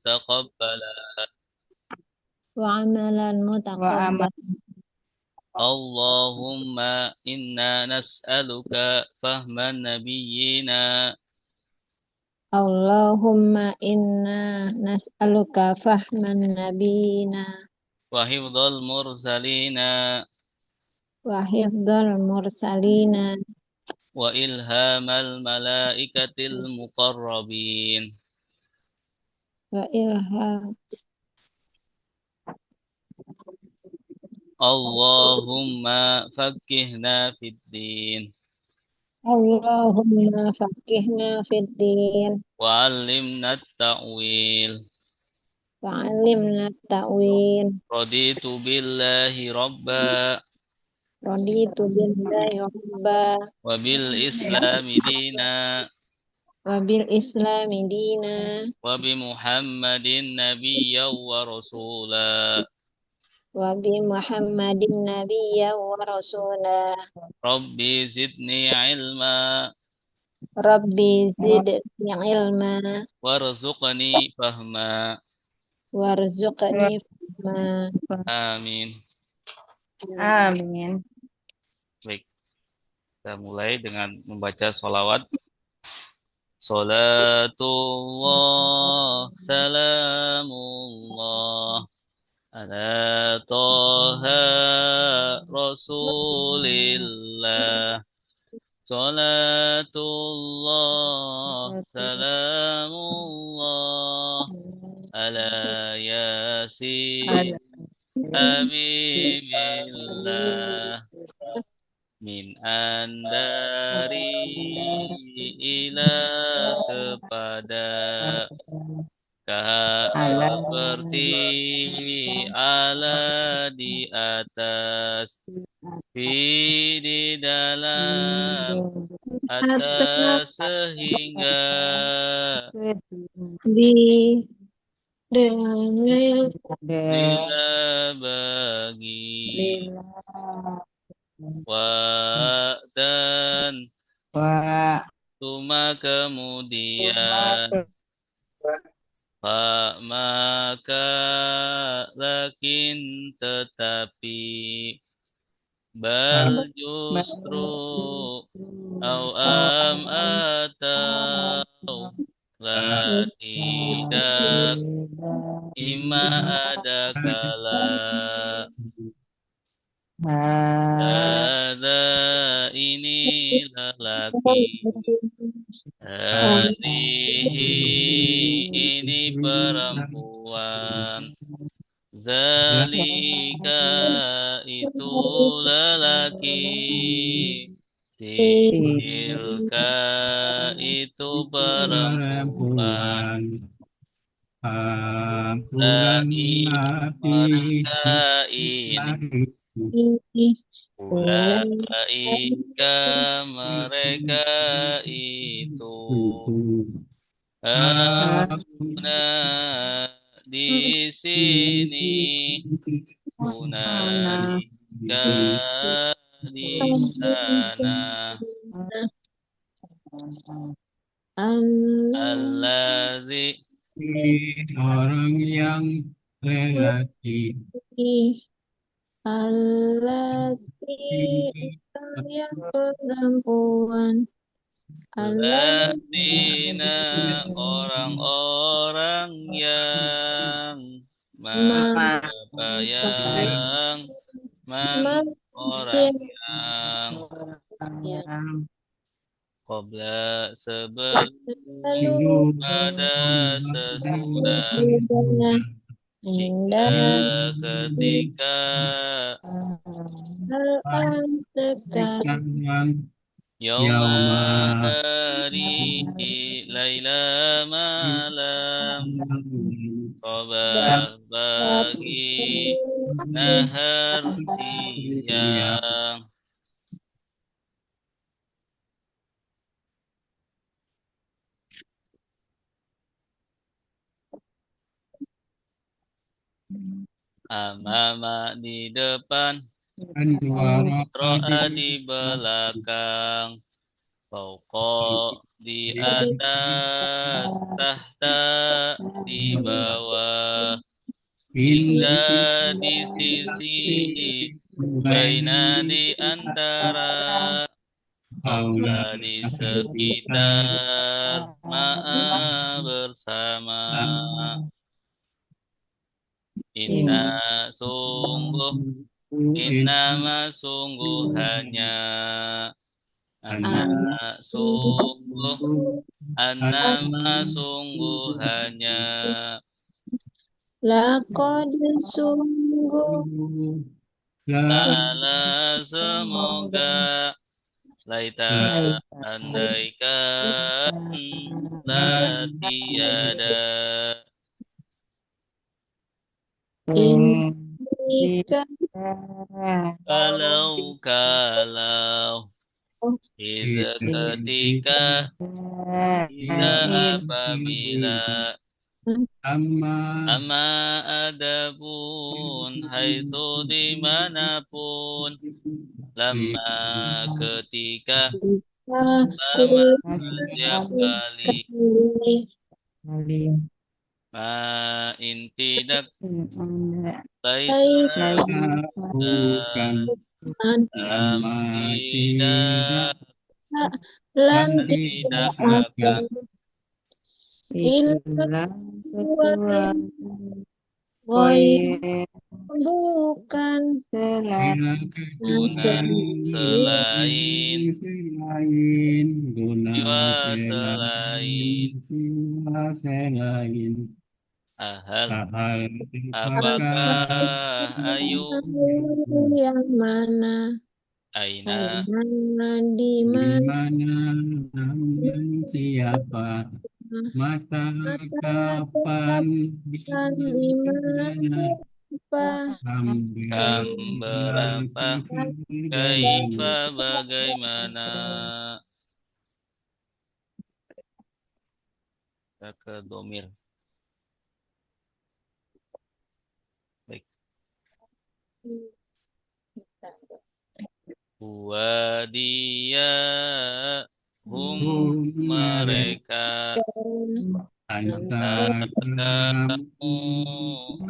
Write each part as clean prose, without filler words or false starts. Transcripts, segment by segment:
متقبلا وعملا وعمل متقبلا. اللهم إنا نسألك فهم نبينا اللهم إنا نسألك فهم نبينا وحفظ المرسلين وحفظ المرسلين وإلهام الملائكة المقربين وإلهام. اللهم فقهنا في الدين اللهم فقهنا في الدين وعلمنا التأويل وعلمنا التأويل. رضيت بالله ربا رضيت بالله ربا وبالإسلام دينا وبالإسلام دينا وبمحمد نبيا ورسولا وبمحمد نبيا ورسولا. ربي زدني علما ربي زدني علما وارزقني فهما وارزقني فهما. Amin. Amin. Baik, kita mulai dengan membaca sholawat. Salatullah, salamullah, ala toha rasulillah. Salatullah, salamullah, ala yasin habibillah. Min andari ila kepada seperti ala di atas di dalam atas sehingga Di dengan bila bagi wa dan Tuma kemudian Fa maka lakin tetapi Bal justru Au atau La tidak Ima ada kala Ada ini lelaki Hadihi ini perempuan Zalika itu lelaki Tilka itu perempuan Lai mereka ini Ulaika mereka itu Huna di sini Hunalika di sana Allazi orang yang lelaki Allati yang perempuan. Alladzina orang-orang yang Siapa yang orang yang Qabla sebelum pada sesudah Hingga ketika Yauma hari Laila malam Qabar pagi Nahar siang Amama di depan Ro'a di belakang Fauqa di atas, tahta di bawah, hingga di sisi, baina di antara, haula di sekitar, ma'a bersama. Inna sungguh, innama sungguhannya, anna sungguh, annama sungguhannya, Laqad sungguh ta'ala semoga, laita andaikan, la tiada, jika kalau iza ketika, iza apabila, ama adapun, haitsu dimanapun, lama ketika, sama setiap kali, ma tidak, laisa bukan, lam tidak, lan tidak tidak akan, illa bukan selain, jiwa selain, ahal, apakah, ayu, yang mana aina, di mana siapa, mata kapan, di mana kam berapa, kaifa bagaimana, kita ke domir. Baik. Wa dia hum mereka, antara kamu,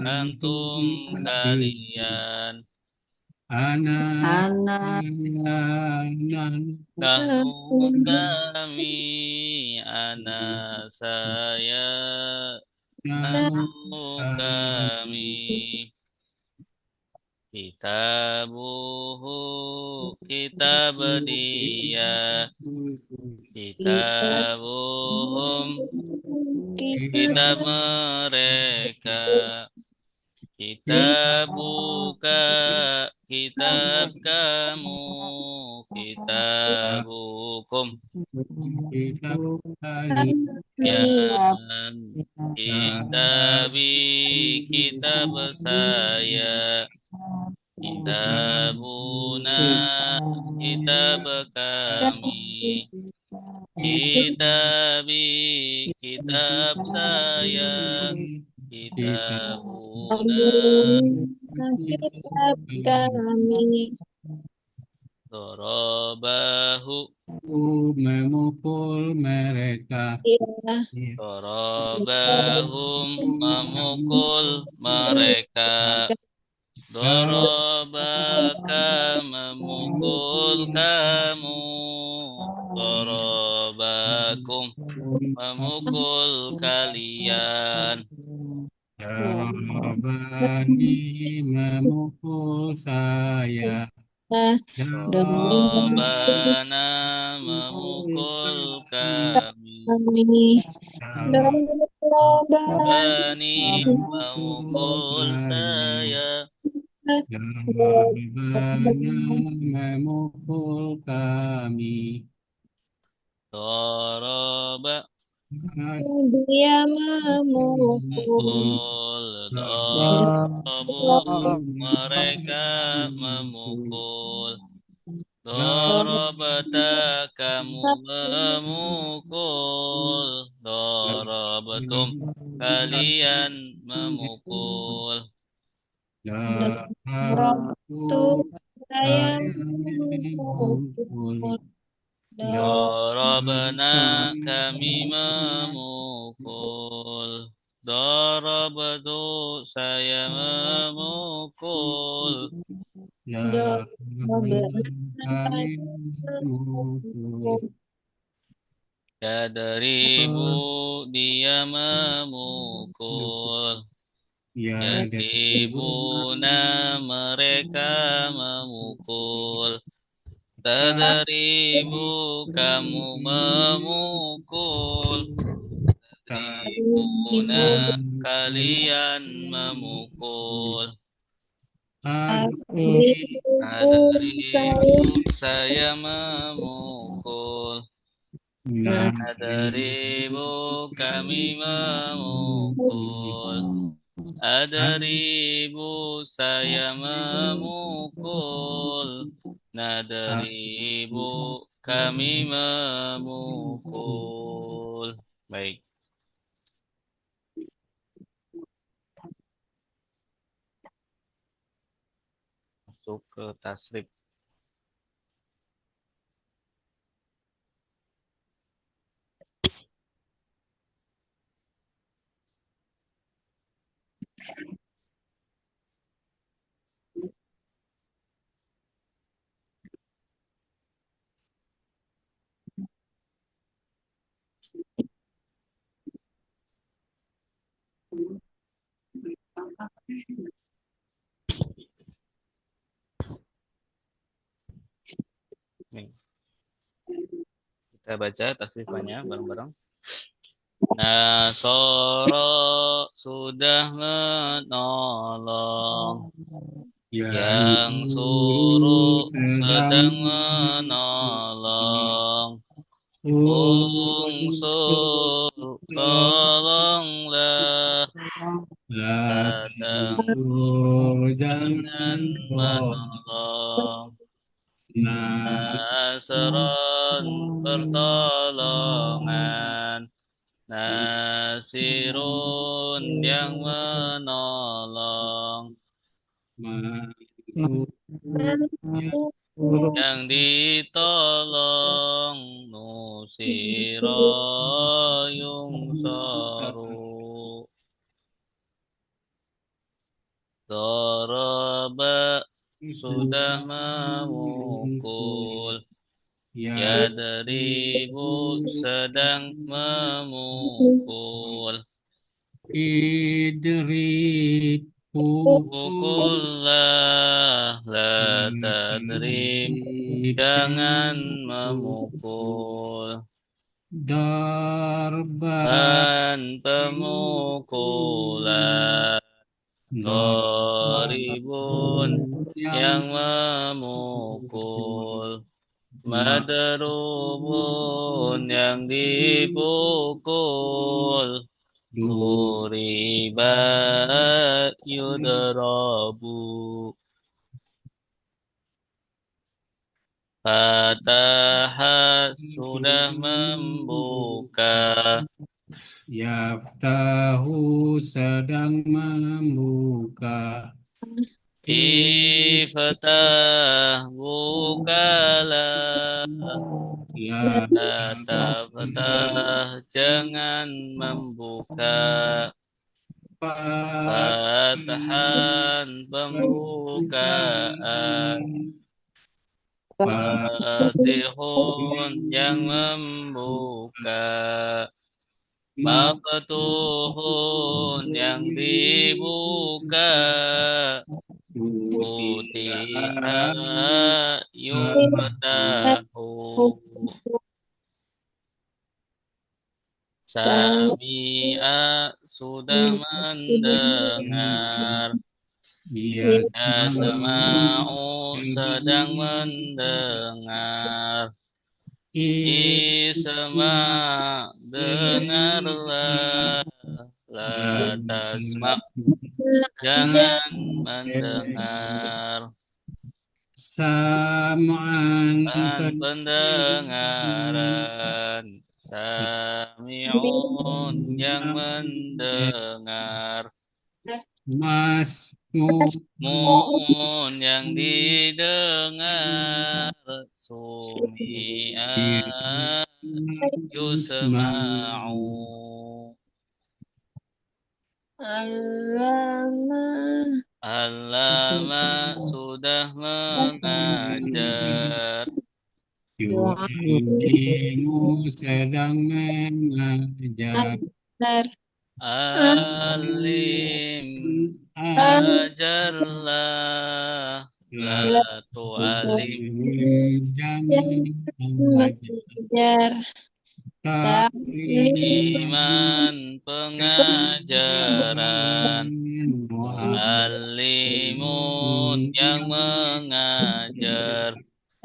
antum kalian, nahnu kami, ana saya, nahnu kami, kitabuhu kitab dia, kitabuhum kitab mereka, kitab buka kitab kamu, kitab hukum yang, kitabi kitab saya, kitabuna kitab kami, kitabi kitab saya, kitabuna kitab kami dorobahu memukul mereka, dorobahum memukul mereka, dorobaka memukul kamu, dorobakum memukul kalian, Bani memukul saya, dorobana memukul kami, Bani memukul saya, memukul kami, doroba dia memukul memukul, dorobu mereka memukul, dorobata kamu memukul, dorobatum kalian memukul, Darabtu saya memukul Darabna kami memukul. Darabtu saya memukul. kami memukul. Yadribu dia memukul. Yadribuna mereka memukul. Tadribu kamu memukul. Tadribuna kalian memukul. Adribu saya memukul. Adribu kami memukul. Adribu saya memukul. Nadribu kami memukul. Baik. Masuk ke tasrif. Nih. Kita baca tasrifannya bareng-bareng. Nasoro sudah menolong. Yang suruh sedang menolong. Unsur tolonglah. Datang jangan menolong. Nasron pertolongan. Nasirun yang menolong. Yang ditolong. Nusiro yungsaru. Daraba sudah memukul. Yadribu sedang memukul. Idrib Pukullah la tadrib jangan memukul. Darban Pemukulan. Daribun yang memukul. Madrubun yang dipukul. Duriba yudrabu. Fataha sudah membuka. Yaftahu sedang membuka. Iftah bukalah. Tafatah jangan membuka. Fatahan pembukaan. Fatihun yang membuka. Maftuhun yang dibuka. Futiha yuftahu. Sami'a sudah mendengar. Yasma'u sedang mendengar. Isma' dengarlah. La tasma' jangan mendengar. Sam'an pendengaran. Sami'un yang mendengar. Mun yang didengar, sumi'an yusma'u. Allama Allama sudah mengajar. Yu'allimu sedang mengajar. Alim ajarlah, la tu'alim. Jangan mengajar. Iman pengajaran. Mu'allimun yang mengajar.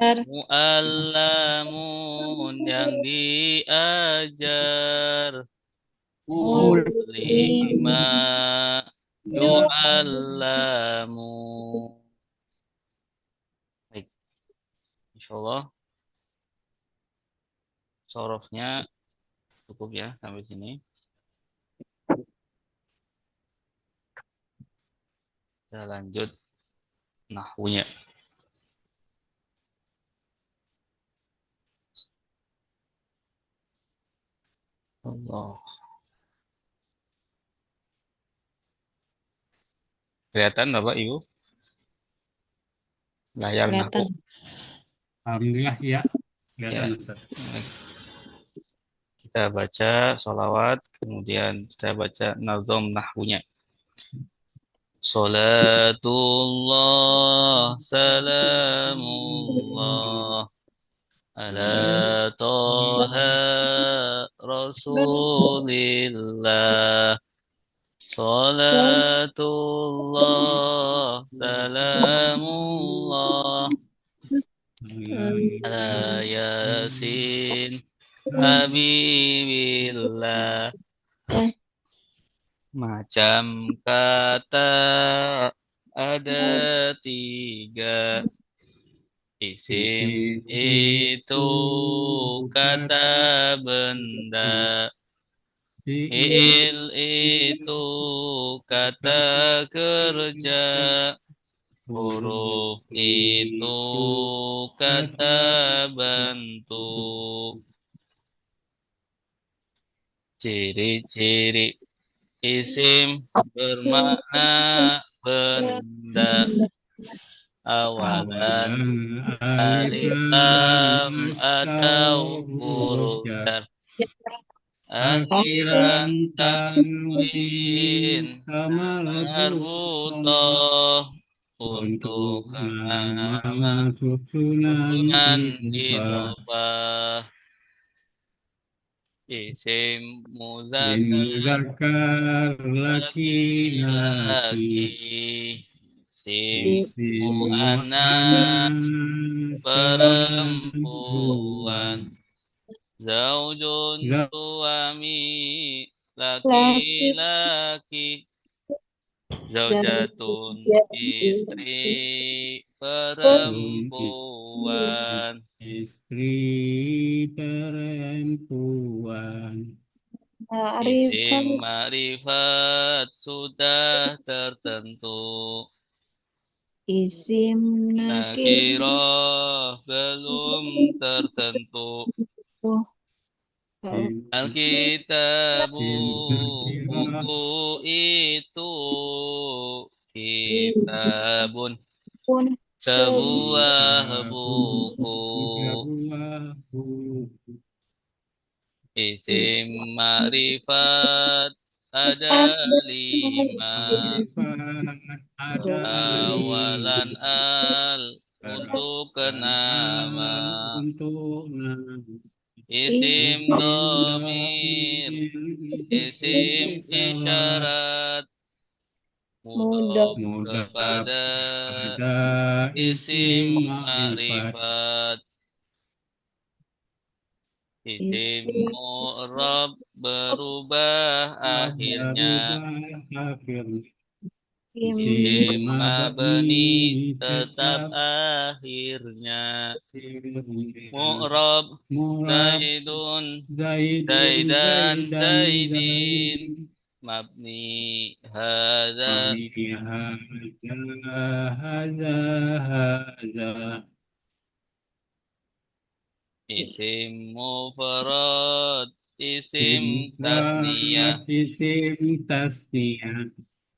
Mu'allamun yang diajar. Lima yu'allamu. Baik, insyaallah sorofnya cukup ya sampai sini. Kita lanjut nahwunya. Allah. Kelihatan Bapak Ibu? Layar nahwu. Alhamdulillah ya. Ya. Ustaz. Kita baca sholawat, kemudian kita baca nazom nahwunya. Salatullah, salamullah, ala toha rasulillah. Salatullah, salamullah, ala yasin habibillah. Macam kata ada 3. Isim itu kata benda. Fi'il itu kata kerja. Huruf itu kata bantu. Ciri-ciri isim bermakna benda. Awalan alif lam atau huruf jar. Akhiran tanwin marbutoh untuk nama susunan idhofah. Isim muzakkar laki-laki. Isim muannas perempuan. Zaujun suami laki-laki. Zaujatun istri perempuan. Istri perempuan. Isim ma'rifat sudah tertentu. Isim Nakirah belum tertentu. Alkitabu buku itu. Kitabun sebuah buku. Isim ma'rifat ada 5. Awalan al untuk nama. Isim dhamir, isim isyarat, mudhof kepada isim ma'rifat. Isim mu'rab berubah akhirnya. Isim mabni tetap akhirnya. Mu'rab Zaidun, Zaidan, Zaidin. mabni hadza mabni hadza isim mufrad isim tasniyah isim tasniyah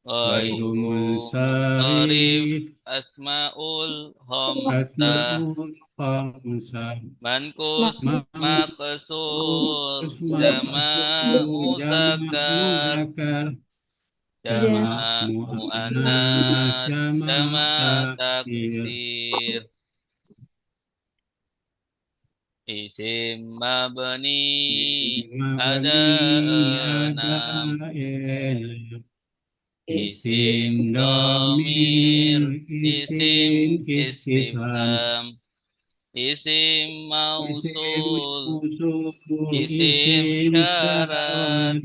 ghairu ghairu munsharif munsharif asmaul khamsah asmaul khamsah mankus maqsur manqus jama' maqsur jamak muzakkar muzakkar jamak jama' muannas muannas jamak jama' taksir taksir isim mabni ada mabni ada enam elam isim isim domir domir isim isim istifham istifham isim isim mausul mausul isim isim syarat syarat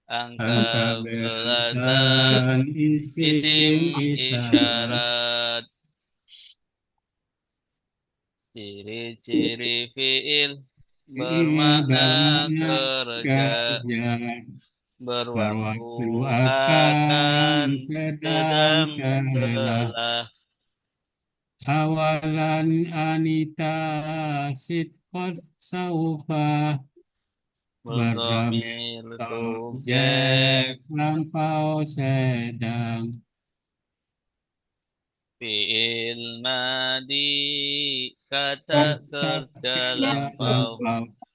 angka angka belasan belasan isim isim isyarat isyarat ciri-ciri fiil bermakna bermakna kerja kerja berwaktu berwaktu akan akan sedang sedang telah telah awalan anita sitkot saufa berdamai berdamir subjek subjek lampau sedang fiil madi kata kata kerja kerja lampau lampau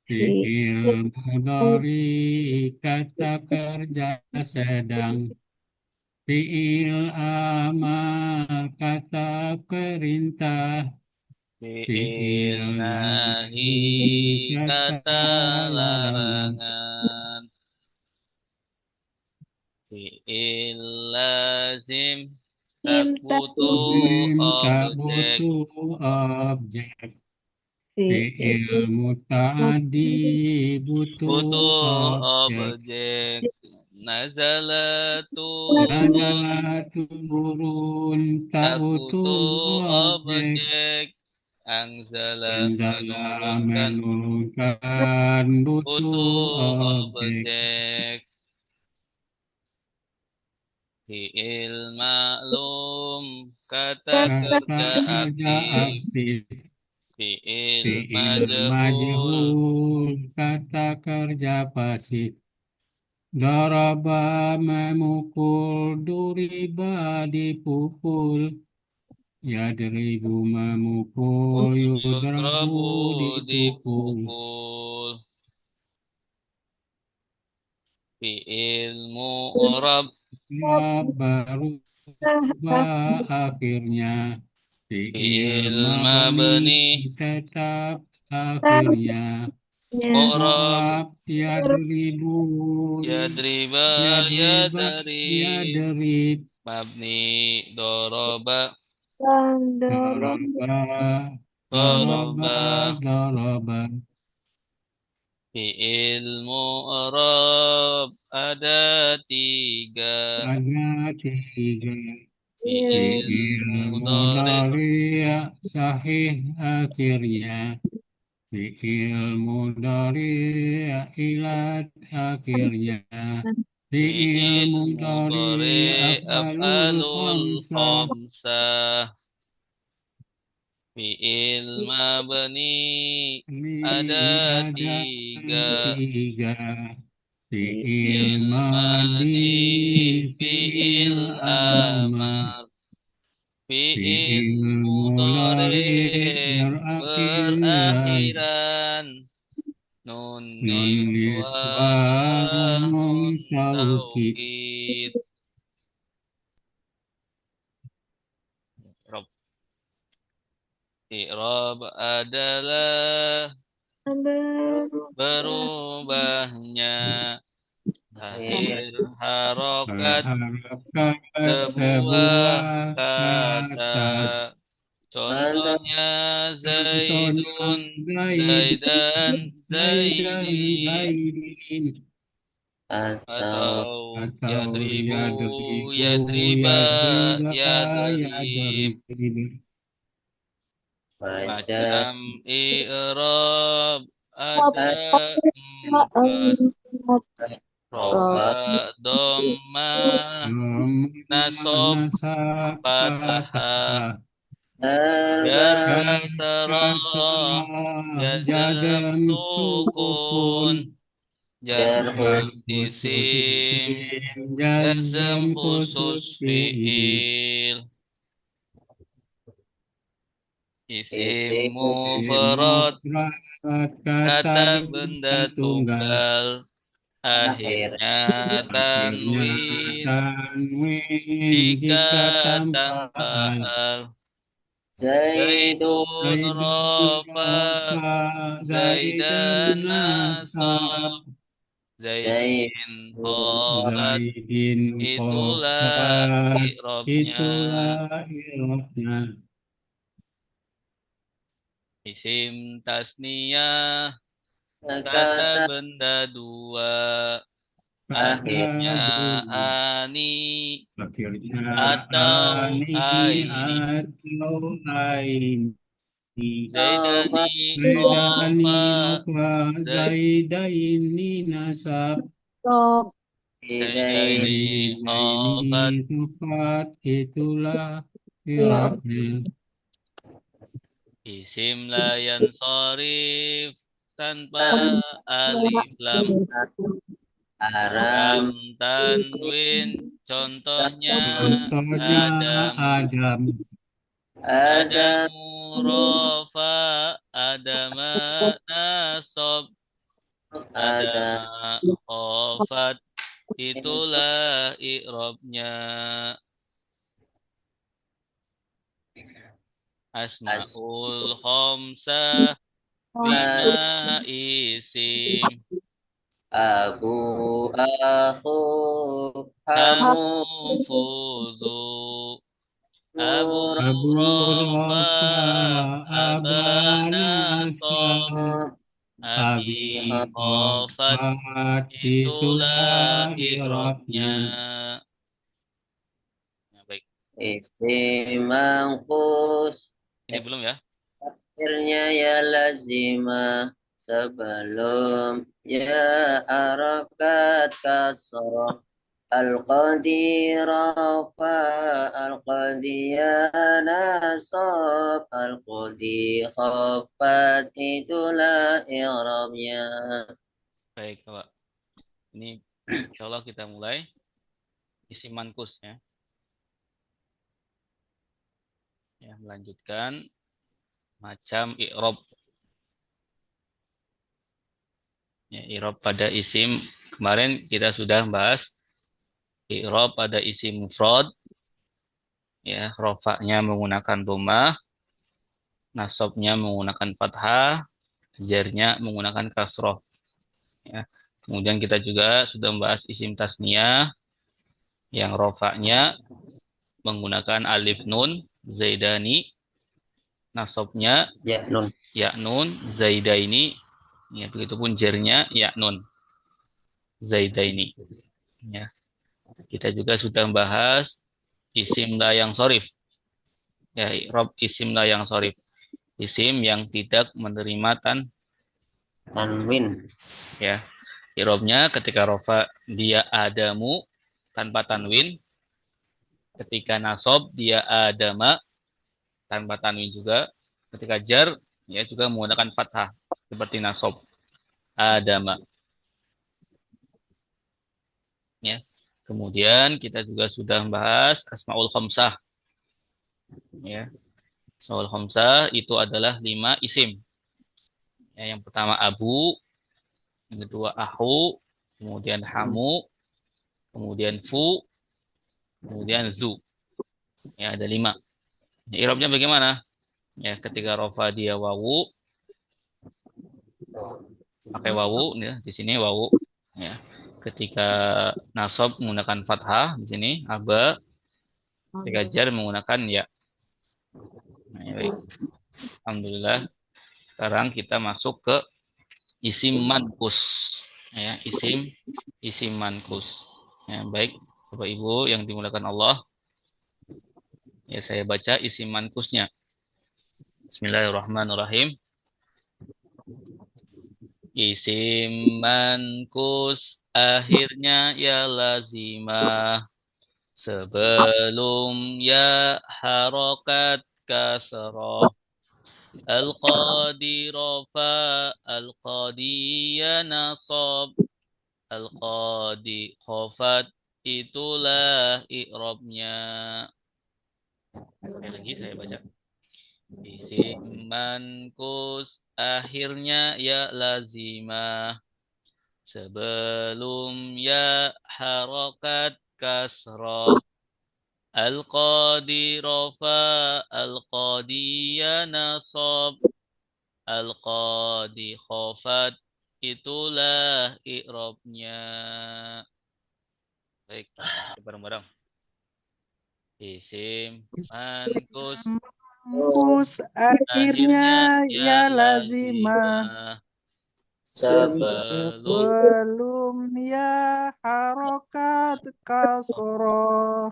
fiil mudhari kata kerja sedang fiil amar kata perintah fiil fiil nahi nahi kata kata larangan larangan fiil lazim tak butuh lazim tak objek butuh objek fiil fiil mutaaddi butuh butuh objek objek nazala turun nazala turun tak tak butuh butuh objek objek anzala anzala menurunkan menurunkan butuh butuh objek objek fiil maklum kata kata kerja kerja aktif aktif fiil fiil majhul majhul kata kerja pasif daraba memukul duriba dipukul yadribu memukul yudrabu yudrabu dipukul dipukul fiil mu'rab berubah akhirnya fiil fiil mabni mabni tetap akhirnya mu'rab mu'rab yadribu yadriba yadriba yadarib yadrib mabni doroba daraba daraba doroba daraba fiil mu'rab ada tiga ada tiga fiil fiil mudhari mudhari sahih akhirnya fiil mudhari ilat akhirnya fiil fiil mudhari mudhari af'alul af'alul khamsah khamsah fiil mabni ini ada ada tiga tiga fiil fiil madi madi fiil fiil amar amar fiil fiil mudhari mudhari berakhiran berakhiran nun nun niswah niswa nun nun taukid taukid Rob i'rab adalah berubahnya akhir harokat berharakat sebuah sebuah kata kata contohnya contohnya zaidun zaid zaidan zaidan zaidi zaidin atau atau yadribu yadribu yadriba yadriba yadarib yadrib macam i'rab ada empat rofa, dhamma, nasob, fathah, jar, kasrah, jazm, sukun, jar khusus isim, jazm khusus fiil, isim mufrad, kata benda tunggal, akhirnya tanwin, jika tanpa al, zaidun rofa, zaidan nasab, zaidin kholat, itulah i'rabnya. Isim tasniyah, kata benda dua, akhirnya ani atau aini. Zaidani rofa, Zaidaini nasab. Zaidaini khofat, Itulah i'rabnya. isim layan sorif, tanpa alif lam, aram tanwin, contohnya Adam, Adam. Adamu rofa, Adama nasob, Adama khofat, itulah i'rabnya. Asmaul khamsah, 5 isim, Abu, akhu, hamu, hamufuzu, Abu Abu rofa, Rafa abana Abana sob, abi Abi khofat, Khofat itulah itulah i'rabnya. i'rabnya. Ya, baik, isim mangkus, ini belum ya? akhirnya ya lazimah, sebelum ya harakat kasroh, al-qadirafa, al-qadiyana sob, al-qadi khofat, itulah i'rabnya. Baik, Pak. Ini insyaallah kita mulai isim mankus ya. Ya, melanjutkan macam i'rab. Ya, i'rab pada isim, kemarin kita sudah bahas i'rab pada isim mufrad, ya, rofaknya menggunakan dhammah, nasabnya menggunakan fathah, jarnya menggunakan kasroh. Ya. Kemudian kita juga sudah membahas isim tasniyah yang rofaknya menggunakan alif nun, zaidani, nasabnya Ya nun. ya nun, zaidaini, ya, begitupun jarnya ya nun, zaidaini. Ya. Kita juga sudah membahas isim la yang sorif. Ya, i'rab isim la yang sorif. Isim yang tidak menerima Tanwin. ya. I'rabnya ketika rofa dia adamu tanpa tanwin. Ketika nasob dia adama tanpa tanwin juga. Ketika jar ya juga menggunakan fathah seperti nasob adama. Ya. Kemudian kita juga sudah membahas asmaul khamsah. Ya. Asmaul khamsah itu adalah 5 isim. Ya, yang pertama abu, yang kedua ahu, kemudian hamu, kemudian fu, kemudian zu. Ya, ada 5. Ya, i'rabnya bagaimana? Ya, ketika rofa dia wawu, pakai wawu ya, di sini wawu. Ya. Ketika nasab menggunakan fathah di sini aba, ketika jar menggunakan ya. Nah, ya, baik. Alhamdulillah. Sekarang kita masuk ke isim mankus. Ya, isim mankus. Ya, baik, Bapak Ibu yang dimuliakan Allah. Ya, saya baca isim mankusnya. Bismillahirrahmanirrahim. Isim mankus akhirnya ya lazimah. Sebelum ya harokat kasroh. Al-qadi rofa, al-qadiya nasab, al-qadi khofat, itulah i'rabnya. Sekali lagi saya baca. Isim mankus akhirnya ya lazimah. Sebelum ya harokat kasroh. Al-qadi rofa, al-qadiya nasab, al-qadi khofat, itulah i'rabnya. Baik, kita bareng-bareng. Isim mankus Mankus akhirnya ya lazimah. Sebelum Sebelum ya harokat kasroh.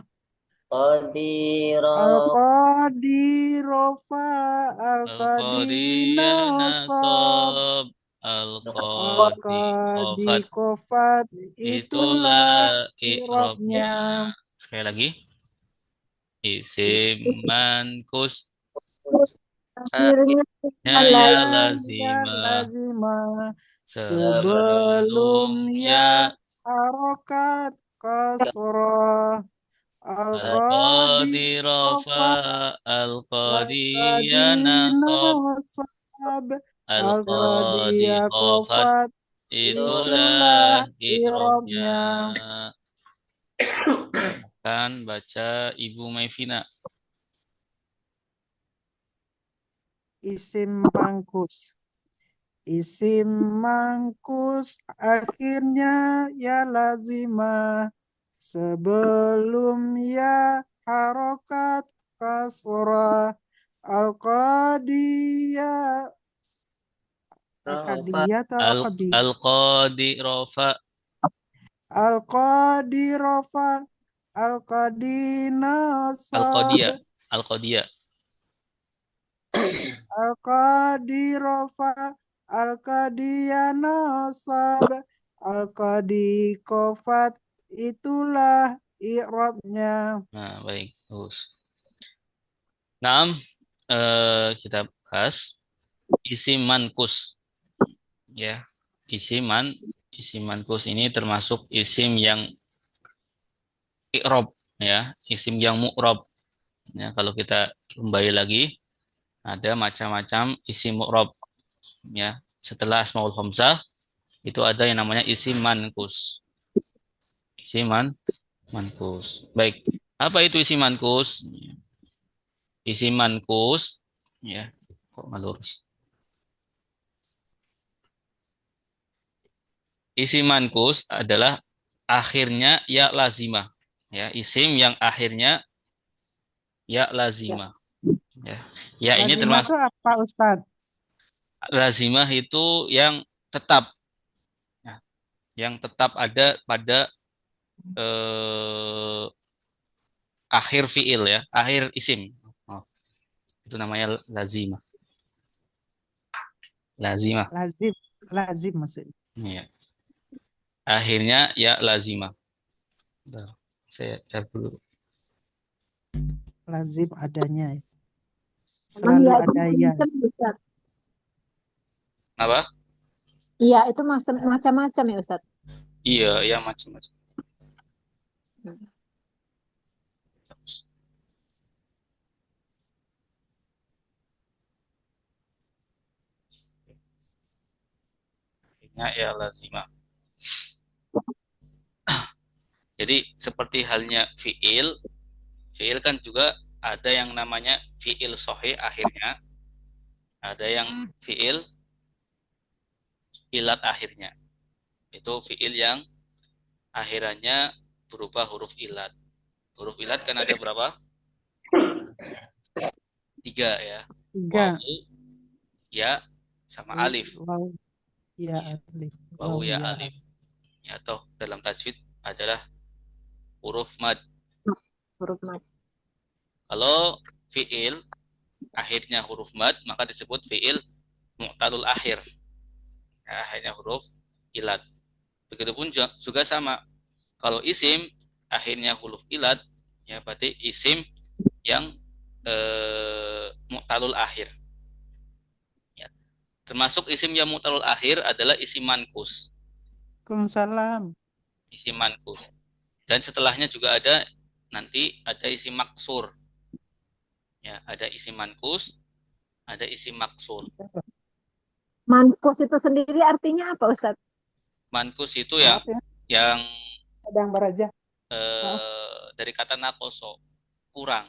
Qadira Al-qadi rofa al-qadi al-qadiya nasab nasab, al-qadi al-qadi khofat, kofat itulah itulah i'rabnya. i'rabnya. Sekali lagi. Isim mankus Akhirnya ya Ya lazimah. lazimah. Sebelum Sebelum ya ya harokat kasroh. al-qadi Al-qadi rafa, kofat al-qadiya al-qadi nasab, nasab al-qadi al-qadi khofat, kofat itulah itulah i'rabnya. i'rabnya. Kan baca Ibu Maifina. Isim mangkus. Isim mangkus akhirnya ya lazimah. Sebelum ya harokat kasrah. Al-qadiyah. Al-qadiyah atau al-qadiyah? Al-qadi rafa, Al-qadi rofa. Al-qadi nasab. al-qadiya, al-qadiya. Al-qadi rofa. Al-qadiya nasab. Al-qadi kofat. Itulah i'rabnya. Nah, baik, terus. Nah, kita bahas isim mankus. Ya, isim mankus ini termasuk isim yang i'rob, ya, isim yang mu'rob. Ya, kalau kita kembali lagi, ada macam-macam isim mu'rob. Ya, setelah asmaul khamsah itu ada yang namanya isim mankus. Isim mankus. Baik, apa itu isim mankus? Isim mankus, ya, kok nggak lurus? Isim mankus adalah akhirnya ya lazimah. Ya, isim yang akhirnya ya lazimah. Ya, ya ini Lazimah itu termasuk apa, Ustadz? lazimah itu yang tetap, ya, yang tetap ada pada akhir fiil, ya, akhir isim. Oh, itu namanya lazimah. Lazimah. Lazim maksudnya. Ya. Akhirnya ya lazimah. Bentar, saya cari dulu. Lazim adanya. Emang Selalu iya itu ada ya. macam-macam, Ustaz. Apa? Iya, itu macam-macam ya, Ustaz. Iya, ya macam-macam. Akhirnya ya lazimah. Jadi seperti halnya fiil, fiil kan juga ada yang namanya fiil sahih akhirnya, ada yang fiil ilat akhirnya. Itu fiil yang akhirannya berupa huruf ilat. Huruf ilat kan ada berapa? 3 ya. 3. Wawu, ya, sama alif. Waw, ya Iya. alif. Wawu, ya, alif. Ya, atau dalam tajwid adalah huruf mad. Huruf mad. Kalau fiil akhirnya huruf mad, maka disebut fiil mu'talul akhir. ya, akhirnya huruf ilat. Begitupun juga sama. Kalau isim akhirnya huruf ilat, ya berarti isim yang mu'talul akhir. Ya. Termasuk isim yang mu'talul akhir adalah isim mankus. Waalaikumsalam. Isim mankus. Dan setelahnya juga ada nanti ada isim maksur. Ya, ada isim mankus, ada isim maksur. Mankus itu sendiri artinya apa, Ustadz? Mankus itu yang Sedang beraja. dari kata nakoso, kurang.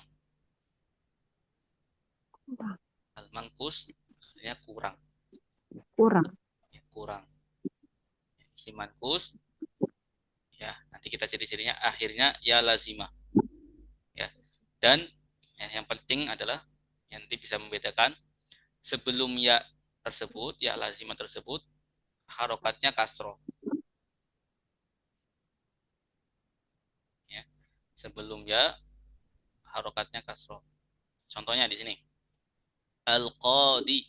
Al-mankus artinya kurang. Kurang. Ya, kurang. Isim mankus, ya nanti kita ciri-cirinya akhirnya ya lazimah. Ya. Dan yang penting adalah yang nanti bisa membedakan sebelum ya tersebut, ya lazimah tersebut, harokatnya kasroh. Ya. Sebelum ya harokatnya kasroh. Contohnya di sini. Al-qadi.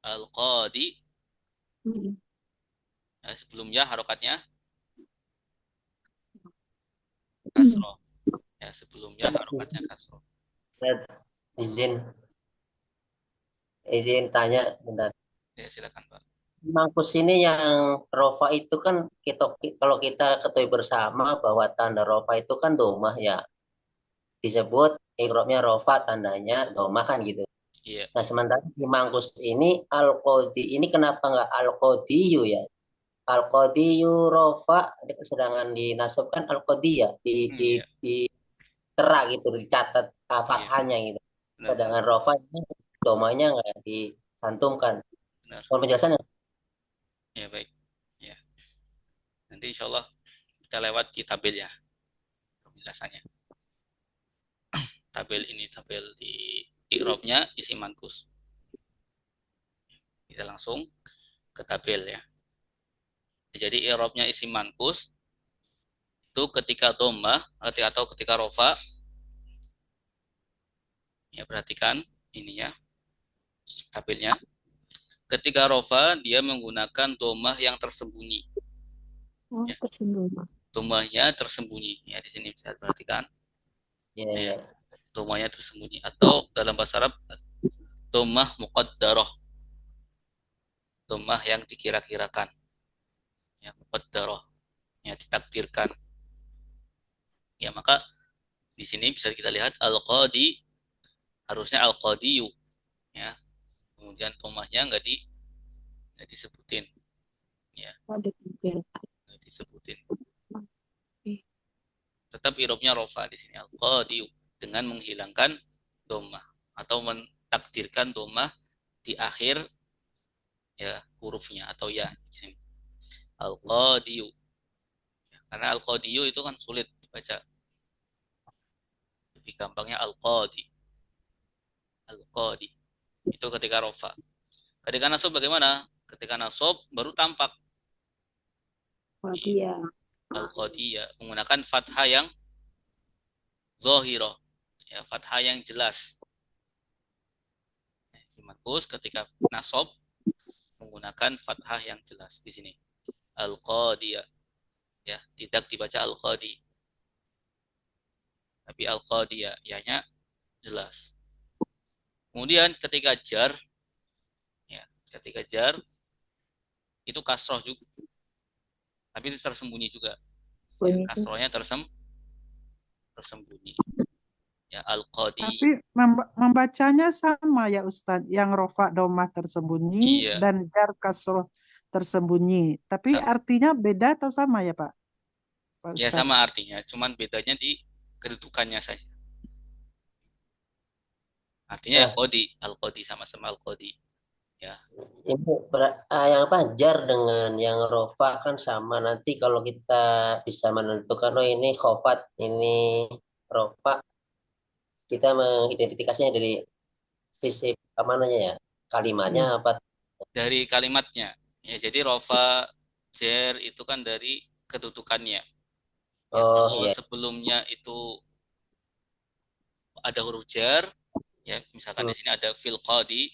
Al-qadi. Ya, sebelum ya harokatnya kasroh. Ya, sebelum ya harokatnya kasroh. Izin izin tanya bentar. Ya, silakan Pak. Mangkus ini yang rofa itu kan kalau kita ketahui bersama bahwa tanda rofa itu kan domah ya. Disebut ikrobnya rofa tandanya domah kan gitu. Iya. Nah sementara di mangkus ini al-qodi ini kenapa nggak al-qodiyu ya? Al-qodiyu rofa sedangkan dinasabkan al-qodiyah Iya. di tera gitu dicatat Iya. fathahnya gitu. Benar, Sedangkan rofa ini domahnya nggak dicantumkan. benar. Kalau penjelasannya Ya, baik. Ya. Nanti insya Allah kita lewat di tabelnya. Penjelasannya. Tabel ini tabel di ikrobnya isi mankus. Kita langsung ke tabel ya. Jadi ikrobnya isi mankus itu ketika domah atau ketika rofa, ya perhatikan ininya tabelnya. Ketika rofa dia menggunakan domah yang tersembunyi. Oh, Ya. tersembunyi. Domahnya tersembunyi. Ya di sini bisa perhatikan. ya, Ya. ya. Domahnya tersembunyi atau dalam bahasa Arab domah muqaddarah. Domah yang dikira-kirakan. Ya, muqaddarah. Ya, ditakdirkan. Ya, maka di sini bisa kita lihat al-qadi harusnya al-qadiyu. Ya. Kemudian domahnya nggak disebutin. Ya, nggak disebutin. Tetap irobnya rofa di sini al-qadiyu dengan menghilangkan domah atau mentakdirkan domah di akhir ya hurufnya atau ya di sini al-qadiyu. Ya, karena al-qadiyu itu kan sulit dibaca. Lebih gampangnya al-qadi. Al-qadi. Itu ketika rofa. Ketika nasab bagaimana? Ketika nasab baru tampak Qadiyah. al-qadiyah menggunakan fathah yang zahirah. Ya, fathah yang jelas. Mankus ketika nasab menggunakan fathah yang jelas di sini. Al-qadiyah. Ya, tidak dibaca al-qadi. Tapi al-qadiyah, ya-nya jelas. Kemudian ketika jar, ya, ketika jar itu kasroh juga. Tapi tersembunyi juga. Ya, kasrohnya tersembunyi. Ya, al-qadi. Tapi membacanya sama ya Ustadz, yang rofa domah tersembunyi Iya. dan jar kasroh tersembunyi. Tapi artinya beda atau sama ya Pak? Ya sama artinya, cuman bedanya di kedudukannya saja. Artinya al-qadi sama-sama al-qadi. Ya. Ini yang apa jar dengan yang rofa kan sama, nanti kalau kita bisa menentukan oh ini khofat ini rofa, kita mengidentifikasinya dari sisi mananya ya, kalimatnya apa Dari kalimatnya. Ya, jadi rofa jar itu kan dari kedudukannya. Ya, kalau iya. sebelumnya itu ada huruf jar, ya misalkan di sini ada fil qadi.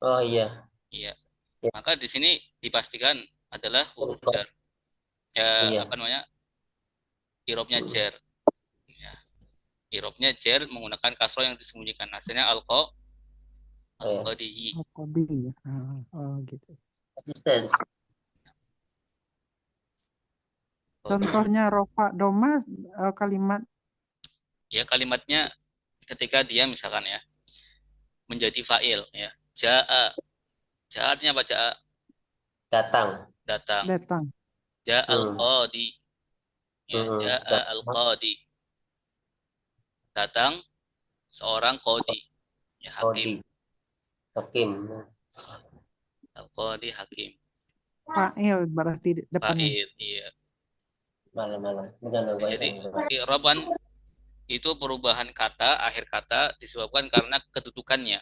Oh iya. Iya. Ya. Maka di sini dipastikan adalah huruf jar. Ya, Iya. apa namanya? Irobnya jar. Ya. Irobnya jar menggunakan kasroh yang disembunyikan. Hasilnya alqadi. Al-Qadi. Oh, gitu. Asisten. Contohnya rofa doma kalimat Ya, kalimatnya ketika dia misalkan ya menjadi fa'il ya. Ja'a. Ja'a artinya apa? Ja'a Datang. datang. datang. Ja'al Hmm. qadi. Ya, ja'a Datang. al-qadi. Datang seorang qadi. Ya, hakim. Kodi. Hakim. Al-qadi hakim. Fa'il berarti depannya. Fa'il, iya. Malam-malam. Bukan gue Jadi i'raban itu perubahan kata, akhir kata disebabkan karena kedudukannya.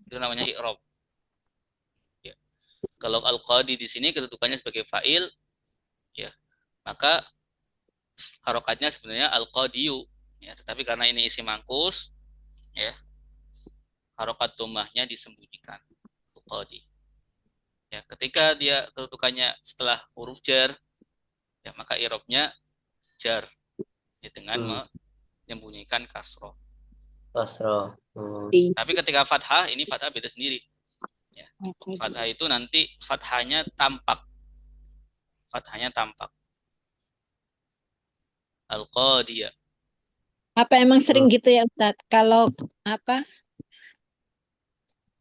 Itu namanya i'rab. Ya. Kalau al-qadi di sini kedudukannya sebagai fa'il, ya, maka harokatnya sebenarnya al-qadiyu. Ya, tetapi karena ini isi mangkus, ya, harokat domahnya disembunyikan. Al-qadi. Ya, ketika dia kedudukannya setelah huruf jar, ya, maka i'rabnya jar, ya, dengan menyembunyikan kasroh. Kasroh. Tapi ketika fathah, ini fathah beda sendiri. Ya. Fathah itu nanti fathahnya tampak. Fathahnya tampak. Al-qadiyah. Apa emang sering gitu ya Ustadz? Kalau apa?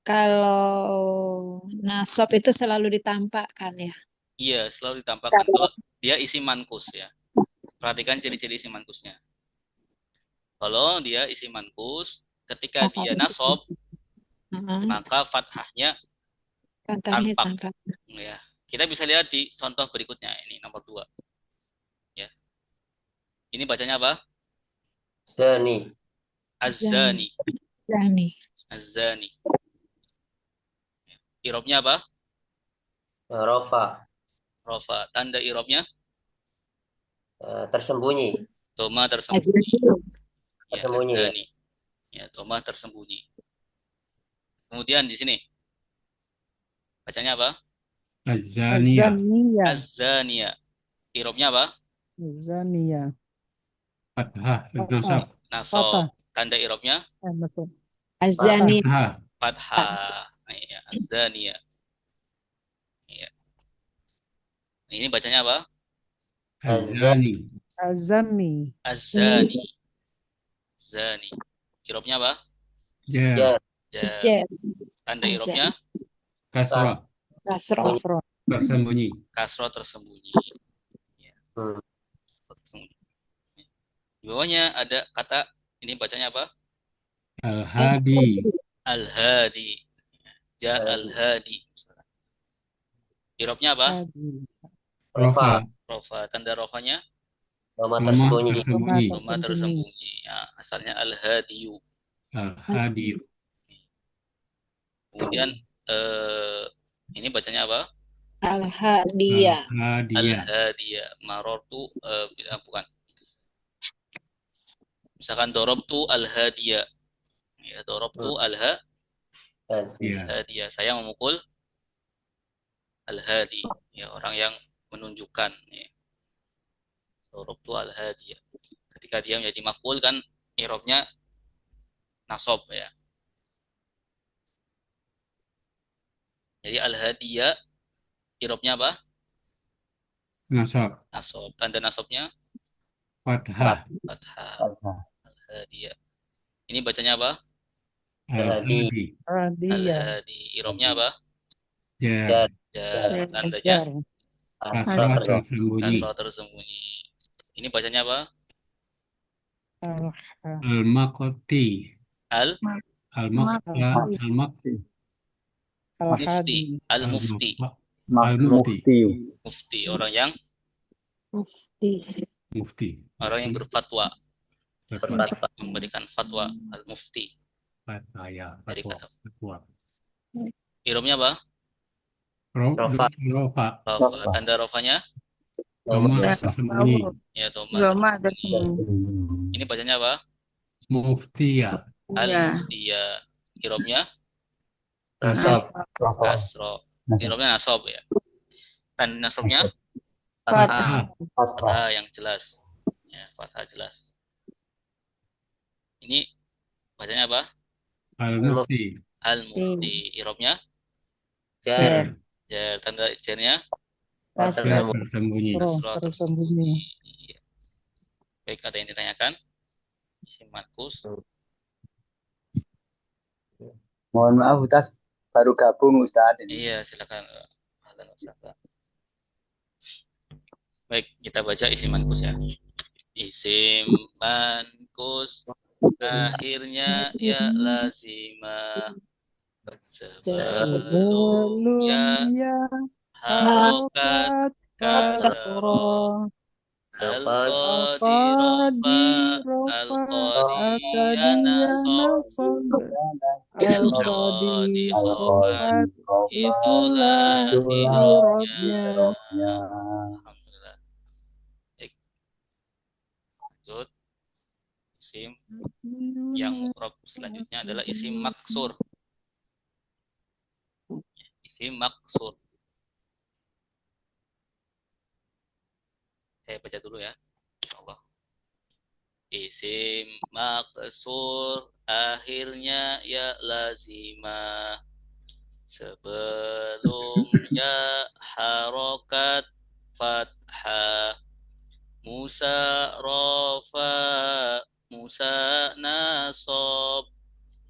Kalau nasab itu selalu ditampakkan ya. Iya, selalu ditampakkan. Kalau dia isi mankus ya. Perhatikan ciri-ciri isi mankusnya. Kalau dia isi mankus, ketika dia nasab, maka fathahnya Fathahnya tampak. tampak. Ya. Kita bisa lihat di contoh berikutnya. Ini nomor 2. Ya. Ini bacanya apa? Zani. Az-zani. Zani. Az-zani. Irobnya apa? Rofa. Rofa. Tanda irobnya? Tersembunyi. Doma tersembunyi. Ya, Tersembunyi. az-zani. Ya, doma tersembunyi. Kemudian di sini bacanya apa? Az-zaniyah. Azaniyah. Az-zaniyah. Irobnya apa? Zaniyah. Fathah. Nasab. Nasab. Fathah. Tanda irobnya? Nasab. Azani. Fathah. Fathah. Ya, az-zaniyah. Ya. Ini bacanya apa? Az-zani. Azani. Az-zani. Zani. Irobnya apa? Jar. Jar. Jar. Jar. Tanda irobnya? Kasrah. Kasroh. Kasroh. Tersembunyi. Kasroh tersembunyi. Ya, Hmm. tersembunyi. Di bawahnya ada kata, ini bacanya apa? Al-hadi. Al-hadi. Ja al-hadi. Irobnya apa? Rofa. Rofa. Tanda rofanya? Doma Doma tersembunyi. tersembunyi. Doma tersembunyi. Ya, asalnya al-hadiyu. Al-hadi. Kemudian ini bacanya apa? Al-Hadiyah. Al-hadiyah. Al-hadiyah. Marortu bukan. Misalkan dorobtu al-hadiyah. Ya, dorobtu al-hadiyah. Saya memukul al-hadi. Ya, orang yang menunjukkan. Ya. Dorobtu al-hadiyah. Ketika dia menjadi maf'ul kan i'rabnya nasab ya. Jadi al-hadiyah i'rabnya apa? Nasab. Nasab. Tanda nasabnya Fathah. fathah. Al-hadiyah. Ini bacanya apa? Al-hadi. Radiyah. Al-hadi. I'rabnya apa? Jar. Jar. Tandanya Kasrah tersembunyi. kasrah tersembunyi. Ini bacanya apa? Al-maqti. Al-maqta. Al-maqti. Mufti. Al-mufti. Al-mufti. Mufti. Orang yang Mufti. orang yang berfatwa. Berfatwa. Memberikan fatwa. Al-mufti. Fatwa. Ya. Dari Fatwa. kata. Fatwa. I'rabnya apa? Rofa. Rofa. Tanda rofanya? Doma tersembunyi. Ya, doma tersembunyi. Ini bacanya apa? Muftiyah. Al-muftiyah. I'rabnya? Nasab. Kasro. Irobnya nasob ya. Dan nasobnya Fathah. fathah yang jelas. Ya, fathah jelas. Ini bacanya apa? Al-Mufti. Al-Mufti. Irobnya Jar. jar. Tanda jarnya Tersembunyi. kasro tersembunyi. Tersembunyi. Iya. Baik, ada yang ditanyakan? Isim markus. Mohon maaf, Ustaz, baru gabung Ustaz. Iya, silakan. Ahlan wa sahlan. Baik, kita baca isim mankus ya. Isim mankus akhirnya ya lazimah sebelumnya Sebelumnya harokat harokat kasroh al-qadi rofa al-qadi nasob al-qadi khofat itulah irobnya. Alhamdulillah. Baik, lanjut. Isim yang mu'rab selanjutnya adalah isim maksur. Isim maksur. Saya baca dulu ya. Insyaallah. Isim maksur akhirnya ya lazimah sebelumnya harokat fathah Musa rofa Musa nasob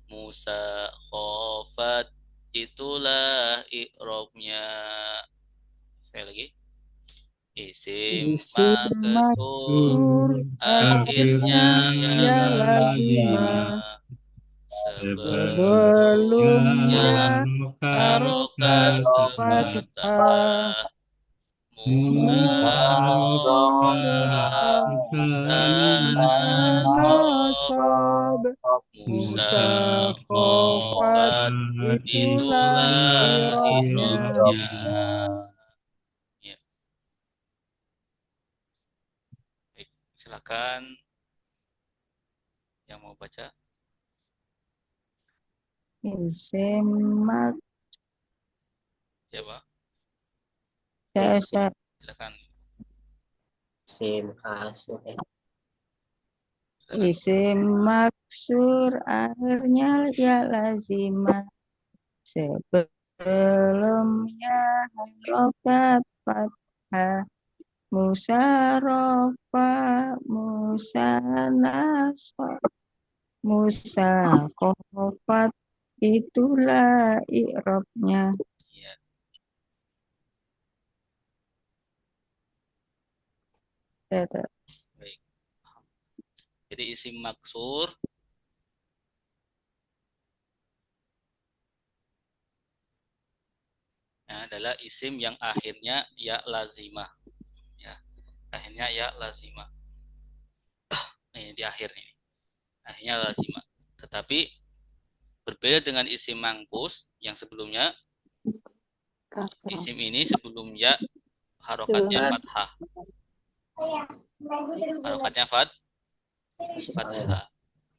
Musa khofat itulah i'robnya. Sekali lagi. Isim maksur akhirnya ya lazimah sebelumnya harokat fathah Musa rofa Musa nasob Musa khofat itulah i'robnya. Ya. Baik, silakan yang mau baca. Isim Siapa? maksur. Silakan. Isim kasur. Silakan. Isim maksur akhirnya ya lazimah sebelumnya harokat fathah musyarofa musanasob musakofat itulah i'robnya. Iya. Baik. Jadi isim maksur adalah isim yang akhirnya ya lazimah. Ya, akhirnya ya lazimah. Ini di akhir ini. Akhirnya lazimah. Tetapi berbeda dengan isim mangkus yang sebelumnya. Isim ini sebelum ya harokatnya fathah. Harokatnya fathah.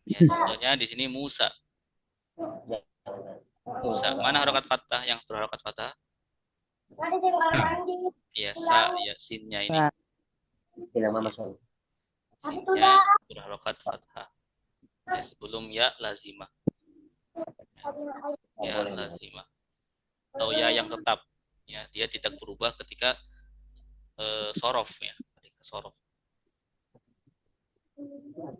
Ya, contohnya di sini Musa. Musa. Mana harokat fathah yang berharokat fathah? Ya, sa, ya, sinnya ini. Bilang Mama Sol. Sinnya berharokat fathah. Ya, sebelum ya lazimah. Ya lazimah. Atau ya yang tetap. Ya, dia tidak berubah ketika sorof ya, ketika sorof.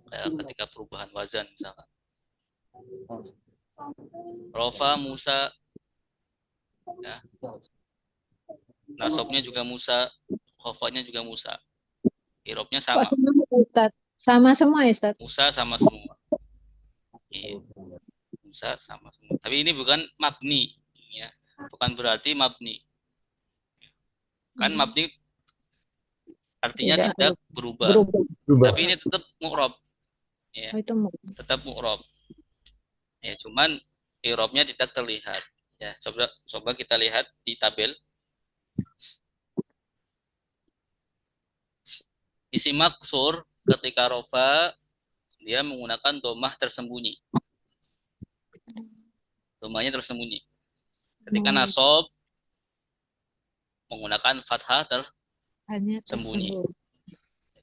Ketika perubahan wazan misalkan. Rofa Musa, ya. Nasobnya juga Musa, khofatnya juga Musa. Irobnya sama. Sama semua ya Ustaz? Musa sama semua. Iya. Musa sama semua. Tapi ini bukan mabni, ya. Bukan berarti mabni. Kan mabni artinya tidak berubah. Tapi ini tetap mu'rob. Ya. Oh, itu tetap mu'rob. Ya, cuman i'robnya tidak terlihat. Ya, coba kita lihat di tabel. Isim maksur ketika rofa dia menggunakan domah tersembunyi. Domahnya tersembunyi. Ketika nasab menggunakan fathah Hanya tersembunyi. tersembunyi.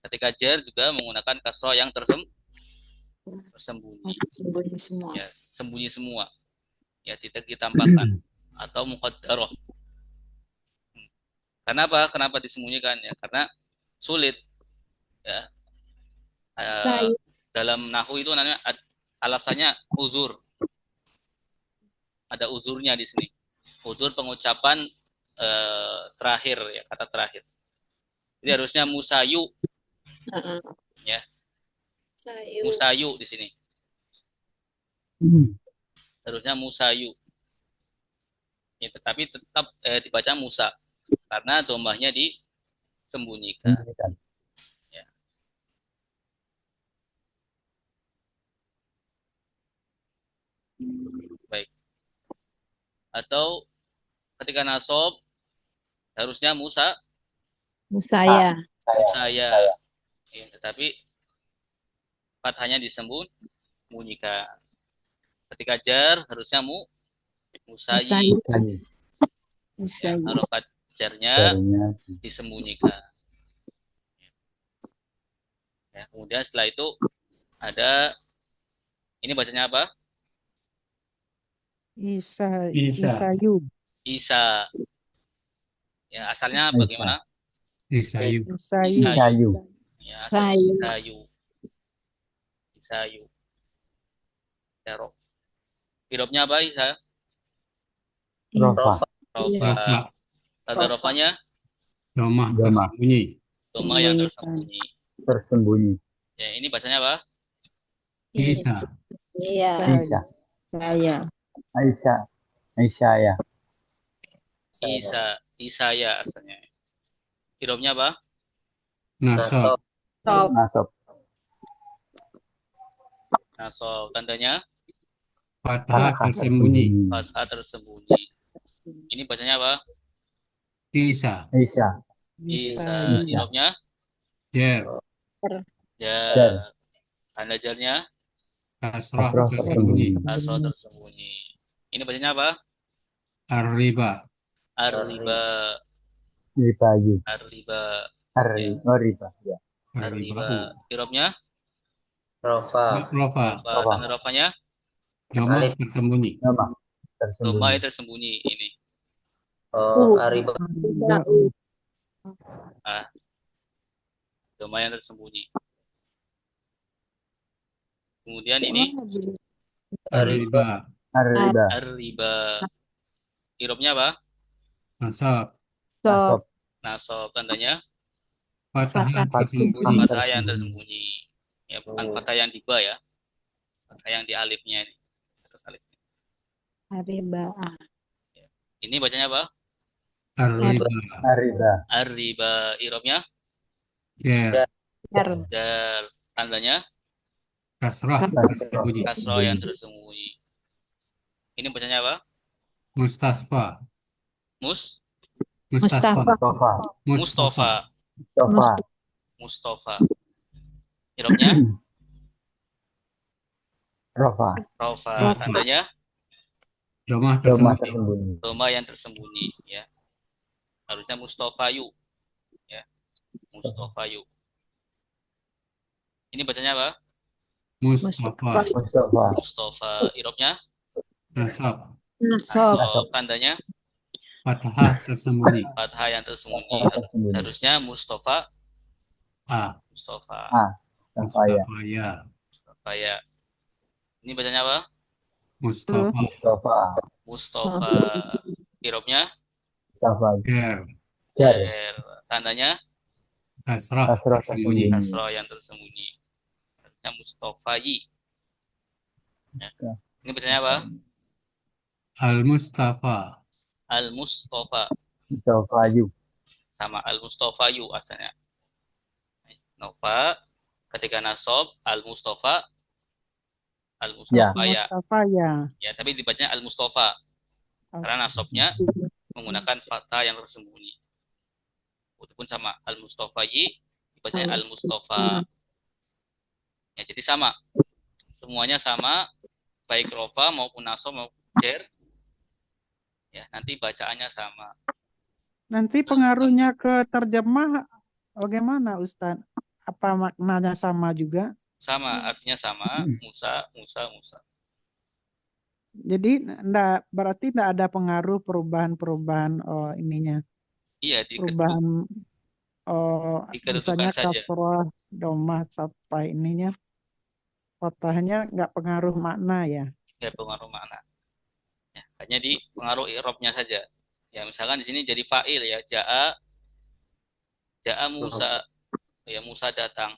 Ketika jar juga menggunakan kasroh yang tersembunyi. Tersembunyi semua. Ya, sembunyi semua. Ya, tidak ditampakkan atau muqaddarah. Kenapa? Kenapa disembunyikan ya? Karena sulit ya. Dalam nahu itu namanya alasannya uzur. Ada uzurnya di sini. Uzur pengucapan terakhir ya, kata terakhir. Jadi harusnya musayu. Ya. Musayu di sini. Harusnya musayu. Ya, tetapi tetap dibaca musa karena domahnya disembunyikan. Ya. Baik. Atau ketika nasab harusnya Musaya. saya. Ya, tetapi fathahnya disembunyikan. Ketika jar harusnya musayi. Ya, harokat jarnya disembunyikan. Ya, kemudian setelah itu ada ini bacanya apa? Isayu. Isa. Ya, asalnya bagaimana? Isayu. Isayu. Ya, asalnya Isayu. Isayu. Ya, Irobnya apa Isa? Rofa. Rofa. Tanda rofanya? Domah tersembunyi. Doma yang tersembunyi. Tersembunyi. Ya, ini bacanya apa? Isa. Iya. Isa. Saya. Aisyah. Aisyah ya. Isaya asalnya. Irobnya apa? Nasab. Nasab. Nasab. Tandanya? Fathah tersembunyi. Fathah tersembunyi. Ini bacanya apa? Isa. Aisyah. Isa. Irobnya? Jar. Jar. Tanda jarnya? Kasrah tersembunyi. Kasrah tersembunyi. Ini bacanya apa? Ar-riba. Ar-riba. Ribayu. Ar-riba. Riba. Ya. Ar-riba. Irobnya? Rofa. Tanda rofanya? Domah tersembunyi. Nama. Doma yang tersembunyi ini. Ariba. Doma yang tersembunyi. Kemudian ini Ar-riba. ar-riba. Irobnya apa? Nasab. Nasab. Tandanya? Fathah tersembunyi. Fathah yang tersembunyi. Ya, bukan fathah yang di ba ya. Fathah yang di alifnya ini. Atas alifnya. Ariba. Ini bacanya apa? Ar-riba. Ar-riba. Irobnya? Jar. Jar. Tandanya? Kasrah tersembunyi. Kasroh yang tersembunyi. Ini bacanya apa? Mustasfa. Mustafa. Mustafa. Irobnya? Rofa. Tandanya? Domah Doma tersembunyi. tersembunyi. Doma yang tersembunyi ya. Harusnya Mustafayu ya. Mustafayu. Ini bacanya apa? Mustafa. Mustafa. Irobnya? Nasab. Tandanya? Fathah tersembunyi. Fathah yang tersembunyi. Harusnya Mustafa. Mustafa. Ya. Ini bacanya apa? Mustafa. Irobnya? Jar. Tandanya? Kasrah tersembunyi. Kasroh yang tersembunyi. Harusnya Mustafayi. Ya. Ini bacanya apa? Al-Mustafa. Al-Mustafa. Mustafayu. Sama Al-Mustafayu asalnya. Nova ketika nasab Al-Mustafa. Mustafa ya. Ya, tapi dibacanya Al-Mustafa. Karena nasabnya menggunakan fathah yang tersembunyi. Itu pun sama Al-Mustafayi dibacanya Al-Mustafa. Ya, jadi sama. Semuanya sama baik rofa maupun nasab maupun jar. Ya, nanti bacaannya sama. Nanti pengaruhnya ke terjemah bagaimana Ustadz? Apa maknanya sama juga? Sama, artinya sama. Musa, Musa, Musa. Jadi berarti enggak ada pengaruh perubahan ininya. Iya, Perubahan dikedudukan misalnya saja. kasroh, domah sampai ininya fathahnya enggak pengaruh makna ya. Ya, pengaruh makna. Ya, hanya di pengaruh i'rabnya saja. Ya, misalkan di sini jadi fa'il ya, ja'a Musa. Ya, Musa datang.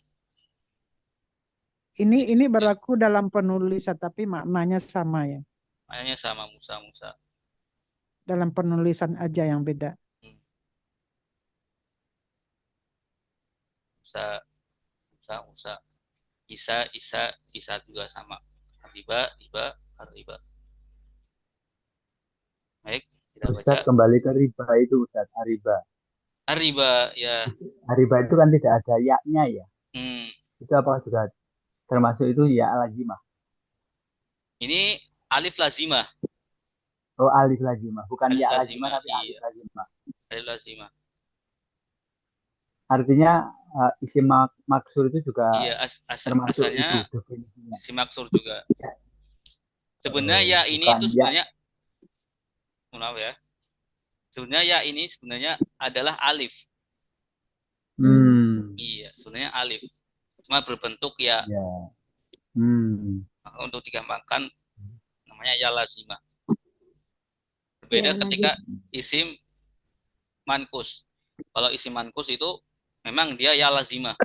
Ini berlaku dalam penulisan tapi maknanya sama ya. Maknanya sama Musa, Musa. Dalam penulisan aja yang beda. Musa, Musa, Musa. Isa, Isa, Isa juga sama. Riba, riba, riba. Baik, kita baca. Ustaz kembali ke riba itu Ustaz, riba. Riba, ya. Riba itu kan tidak ada ya-nya ya. Itu apa juga termasuk itu ya lazimah? Ini alif lazimah. Oh, alif lazimah, bukan Alif ya lazimah, lazimah tapi iya. alif lazimah. Alif lazimah. Artinya isim maksur itu juga Iya, termasuk asalnya itu definisinya. isim maksur juga. Sebenarnya ya ini itu sebenarnya maaf ya. Sebenarnya ya ini sebenarnya adalah alif. Iya, sebenarnya alif. Cuma berbentuk ya. Maka untuk digampangkan namanya ya lazimah. Berbeda ketika isim mankus. Kalau isim mankus itu memang dia ya lazimah.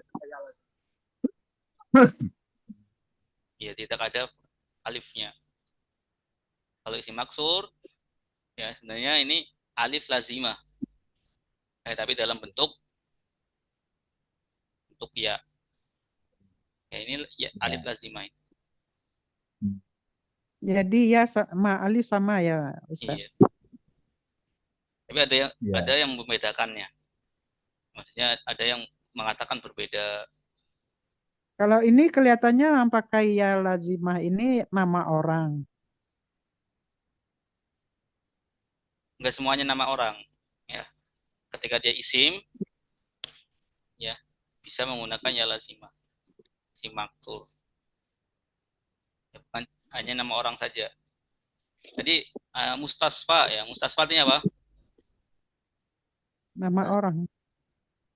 Ya, tidak ada alifnya. Kalau isim maksur, ya sebenarnya ini alif lazimah. Tapi dalam bentuk ya. Ya ini ya, alif lazimah. Jadi ya sama alif sama ya Ustaz. Iya. Tapi ada yang membedakannya. Maksudnya ada yang mengatakan berbeda. Kalau ini kelihatannya yang pakai ya lazimah ini nama orang. Enggak semuanya nama orang, ya. Ketika dia isim, ya bisa menggunakan ya lazimah, isim maksur. Ya, bukan hanya nama orang saja. Jadi mustasfa ya, mustasfa artinya apa? Nama orang.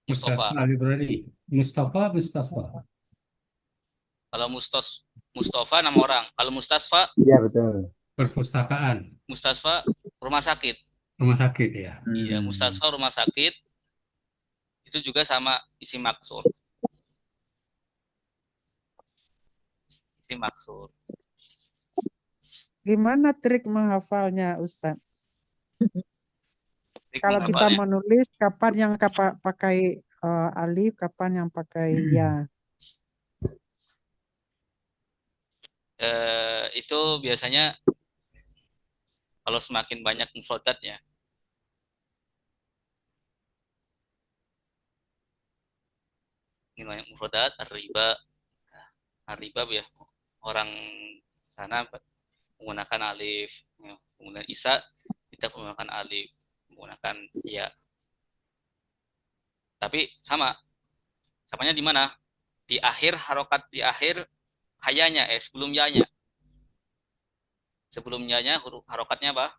Mustafa. Berarti Mustafa, Mustasfa. Kalau Mustafa nama orang. Kalau Mustasfa? Iya betul. Perpustakaan. Mustasfa rumah sakit. Rumah sakit ya. Iya, Mustasfa rumah sakit. Itu juga sama isim maksur. Isim maksur. Gimana trik menghafalnya Ustaz? Kalau kita menulis kapan yang pakai alif, kapan yang pakai ya? Itu biasanya kalau semakin banyak mufradatnya. Ini banyak mufradat, riba ya. Orang sana menggunakan alif, kemudian isa kita menggunakan alif, menggunakan ya. Tapi samanya di mana? Di akhir harokat, di akhir hayanya, sebelum ya-nya. Sebelum ya-nya huruf harokatnya apa?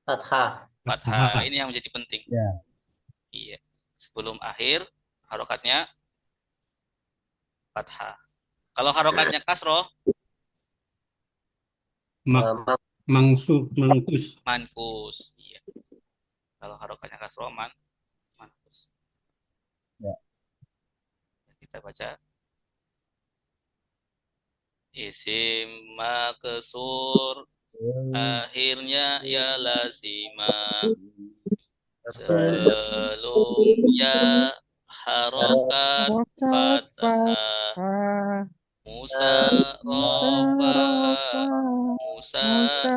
Fathah. Fathah. Ini yang menjadi penting. Ya. Iya. Sebelum akhir harokatnya fathah. Kalau harokatnya kasroh, mangkus. Iya. Kalau harokatnya kasroh mankus. Ya. Kita baca. Isim maksur akhirnya ya lazimah sebelumnya harokat fathah Musa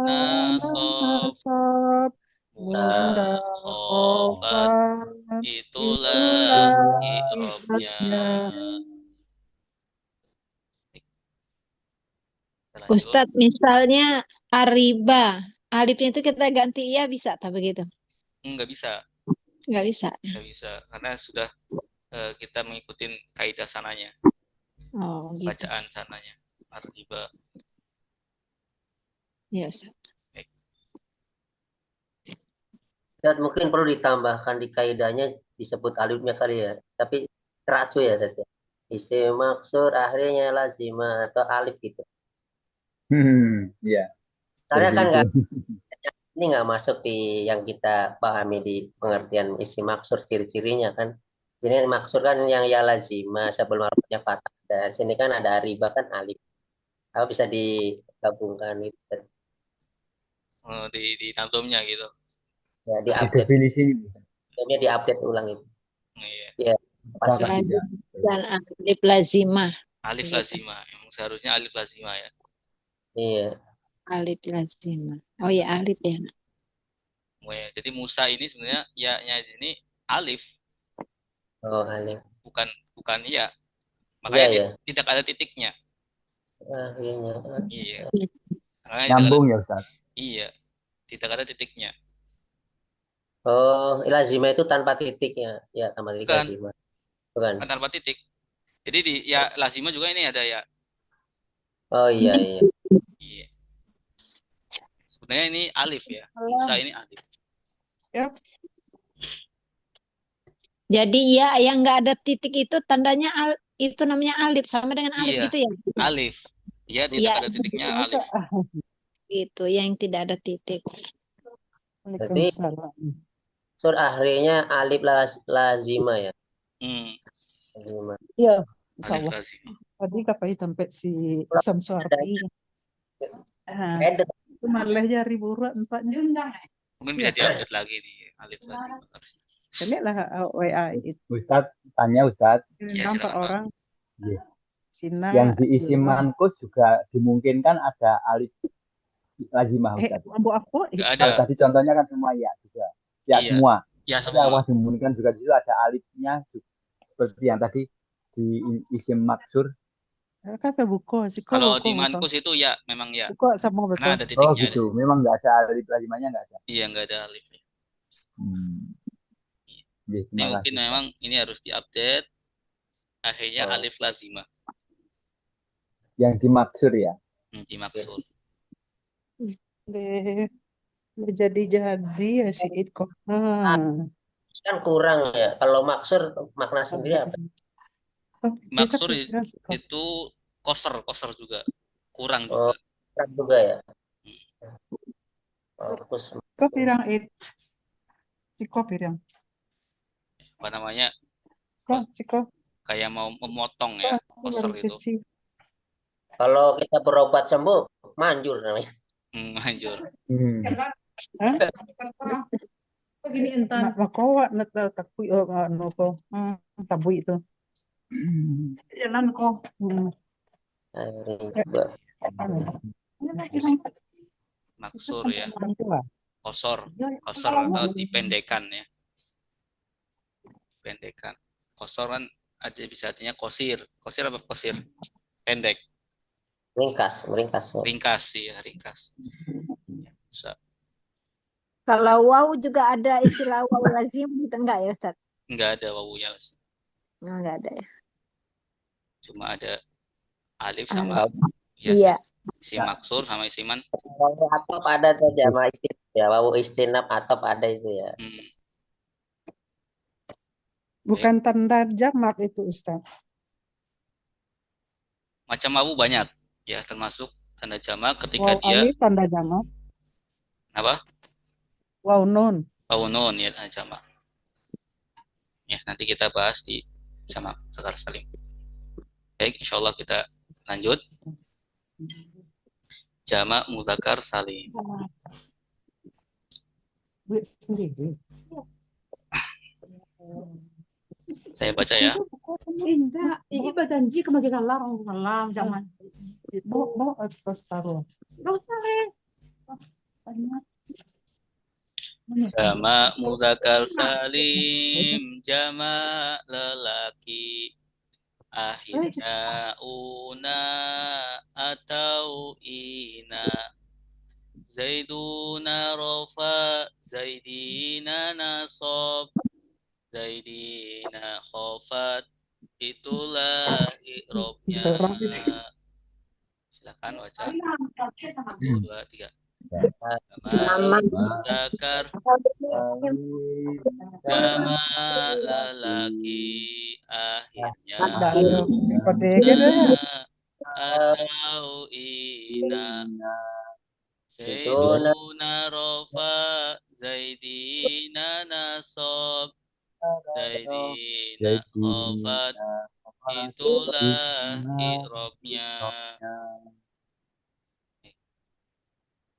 nasab Musa khofat itulah i'rabnya. Ustadz, misalnya ariba, Alifnya itu kita ganti iya bisa, tak begitu? Nggak bisa, Nggak bisa. karena sudah kita mengikuti kaidah sananya, Oh, gitu. bacaan sananya. Ar-riba. Ya, Ustaz. Baik. Ustaz, mungkin perlu ditambahkan di kaidahnya disebut alifnya kali ya. Tapi teracu ya Ustaz, ya. Isim maksur akhirnya lazimah atau alif gitu. Iya, Karena seperti kan itu. ini nggak masuk di yang kita pahami di pengertian isim maksur ciri-cirinya kan. Ini maksur kan yang ya lazimah sebelum harusnya fathah. Dan sini kan ada riba kan alif. Apa bisa digabungkan gitu. Di nazomnya gitu. Ya, di Di update. definisinya. Namanya di update ulang itu. Iya. Ya, pasti. Sepakat, ya. Dan alif lazimah. Alif Gitu. lazimah. Emang seharusnya alif lazimah ya. Iya. Alif lazimah. Oh ya, alif ya. Jadi Musa ini sebenarnya ya-nya di sini alif, Oh, alif. bukan ya. Iya, Makanya ya. tidak ada titiknya. Akhirnya. Iya. Makanya Nyambung ya Ustaz. iya, tidak ada titiknya. Oh, lazimah itu tanpa titiknya. Ya, tanpa titik Bukan, lazimah. Bukan. tanpa titik. Jadi ya lazimah juga ini ada ya. Oh, iya, iya. Iya. Sebenarnya ini alif ya. Musa ini alif. Ya, Jadi ya yang nggak ada titik itu tandanya itu namanya alif, sama dengan alif Iya, gitu ya. alif. Ya, tidak Iya, ada titiknya alif. gitu yang tidak ada titik. Waalaikumsalam. Sur akhirnya alif lazimah ya. Hmm, Lazimah. Iya, alif insyaallah. lazimah. Tadi kapai tempat si Samsuarti. Ah, Ada. itu malah jari burak empatnya. Mungkin bisa diupdate lagi di alif lazimah. Ini lah WA itu. Ustaz, tanya Ustaz. Ya, Nampak silakan, Pak. orang Iya. Sina. Yang diisi mankus juga dimungkinkan ada alif lazimah Ustaz. Ambo aku Nggak ada. Kalau tadi contohnya kan semua ya juga. Ya Iya. semua. Ya, Tapi semua. apa dimungkinkan juga di situ ada alifnya seperti yang tadi di isim maksur. Kape buko, siko Kalau buko di buko. mankus itu ya, memang ya. Buko sama Karena betul. ada Oh titiknya. gitu. Memang nggak ada alif lazimahnya nggak ada. Iya, nggak ada alif. Iya, Ini terima mungkin kasih. memang ini harus diupdate. Akhirnya Oh. alif lazimah. Yang dimaksur ya. Dimaksud. Deh, jadi ya si Iko. Kan kurang ya. Kalau maksur makna sendiri apa? Maksur itu koser juga. Kurang Oh, juga. kurang juga ya. Oh, terus Kok pirang it? Siko pirang. Apa namanya? Kok siko? Kayak mau memotong ya, koser itu. Kecil. kalau kita berobat sembuh, manjur namanya. Manjur. Hah? Begini entar. Makowa nata takui no ko. Tabu itu. Jalan ko. Akhirnya juga. Maksur ya. Kosor atau dipendekan ya. Pendekan. Kosor kan ada bisa artinya kosir. Kosir apa kosir? Pendek. Ringkas. Ringkas ya, ringkas. Bisa. Kalau waw juga ada istilah waw lazim gitu enggak ya Ustaz? Enggak ada wawunya. Enggak ada ya. Cuma ada alif sama Iya. isi maksur sama isiman. Wawu atop ada tuh jamaah istinab ya. Wawu istinab atop ada itu ya. Bukan tanda jamak itu Ustaz. Macam wawu banyak ya, termasuk tanda jamak ketika Waw dia alif tanda jamak. apa? Waw nun. Wawu nun ya, tanda jamak. Ya, nanti kita bahas di jamak zakar salim. Baik, insyaallah kita lanjut. Jamak muzakkar salim. Saya baca ya. Indah, ini berjanji kemajikan larang malam jangan. Mau terus taruh. Jamak muzakkar salim, jamak lelaki. Akhirnya una atau ina. Zaiduna rofa, zaidina nasab, zaidina khofat. Itulah i'robnya. Silakan baca. 1, 2, 3. Jamak mudzakkar jamak lelaki akhirnya Kode gitu ya. atau ina. Zaiduna Zaiduna rofa, zaidina nasab, zaidina khofat. Itulah i'robnya.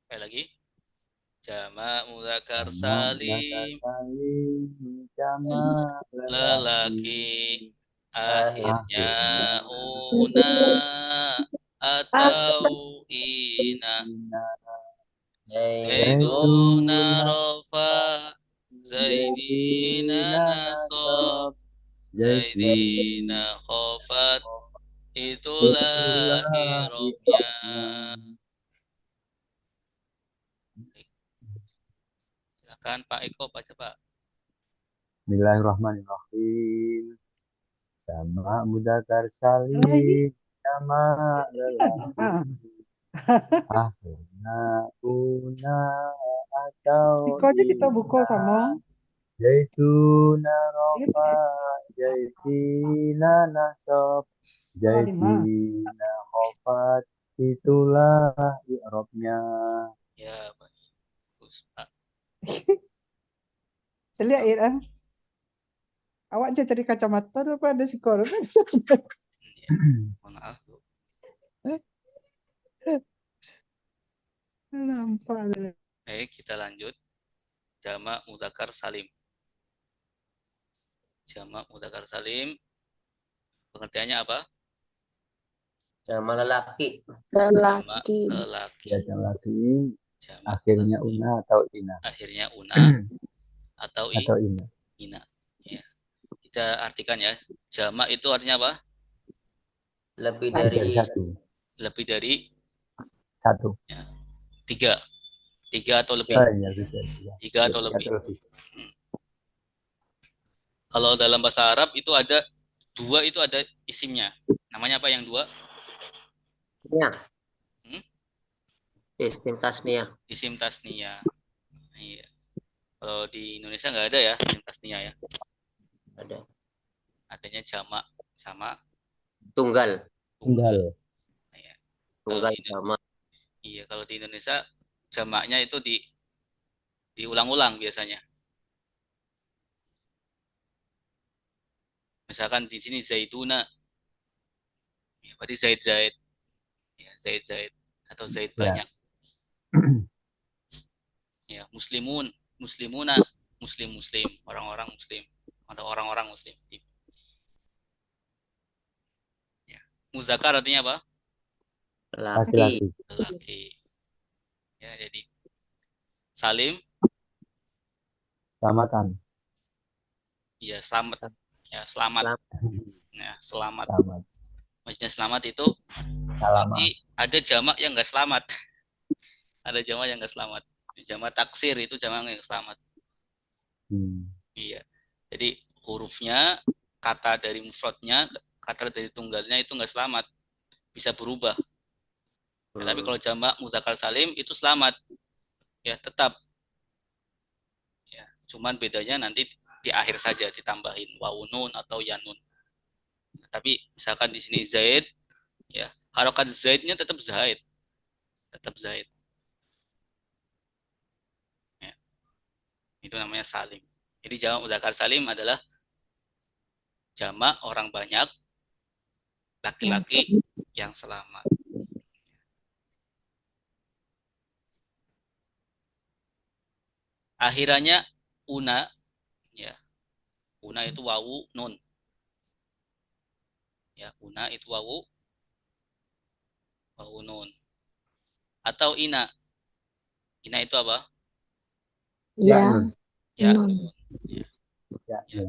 Sekali lagi. Jamak mudzakkar salim Jamak lelaki akhirnya una atau ina. Zaiduna rofa, zaidina nasab, zaidina khofat. Itulah i'robnya. Silakan Pak Eko baca Pak. Bismillahirrahmanirrahim. Jamak mudzakkar salim, jamak lelaki. Akhirnya una atau Kode kita buka sama. zaituna rofa, zaitina nasab, zaitina khofat. Itulah i'robnya. Ya, bagus Pak. Saya lihat ya. Awak aja cari kacamata dulu Pak, ada psikolog. Mohon maaf Bu. Nampak. Baik, kita lanjut. Jamak mudzakkar salim. Jamak mudzakkar salim. Pengertiannya apa? Jamak lelaki. Jamak lelaki. Ya, lagi Jamak akhirnya lelaki. una atau ina. Akhirnya una atau Atau ina. ina. Ya. Kita artikan ya. Jamak itu artinya apa? Lebih Dari dari satu. Lebih dari Satu. ya, 3. 3 atau lebih. Iya, bisa. 3 atau lebih. Kalau dalam bahasa Arab itu ada 2, itu ada isimnya. Namanya apa yang 2? tasniyah. Hmm? Isim tasniyah. Isim tasniyah. Iya. Kalau di Indonesia nggak ada ya isim tasniyah ya. Ada. Adanya jamak sama Tunggal. Tunggal. Iya. Tunggal Kalau di- jamak. Iya, kalau di Indonesia jamaknya itu diulang-ulang biasanya. Misalkan di sini zaituna. Ya, berarti zaid. Ya, zaid atau zaid Ya. banyak. Ya, muslimun, muslimuna, muslim, orang-orang muslim, ada orang-orang muslim. Ya. Muzakkar artinya apa? Laki. Lelaki. Ya, jadi salim, Selamatan. ya selamat. Ya, selamat. Ya, selamat. Selamat. Maksudnya selamat itu Salamat. tapi ada jamak yang nggak selamat. Ada jamak yang nggak selamat. Jamak taksir itu jamak yang selamat. Iya. Jadi hurufnya, kata dari mufradnya, kata dari tunggalnya itu nggak selamat. Bisa berubah. Ya, tapi kalau jamak mudzakkar salim itu selamat. Ya, tetap. Ya, cuman bedanya nanti di akhir saja ditambahin wawunun atau yanun. Tapi misalkan di sini zaid, ya, harokat zaidnya tetap zaid. Tetap zaid. Ya. Itu namanya salim. Jadi jamak mudzakkar salim adalah jamak orang banyak, laki-laki yang selamat. Akhirannya una, ya. Una itu wawu nun. Ya, una itu wawu nun. Atau ina. Ina itu apa? Ya, Ya, nun. nun. Ya. Ya.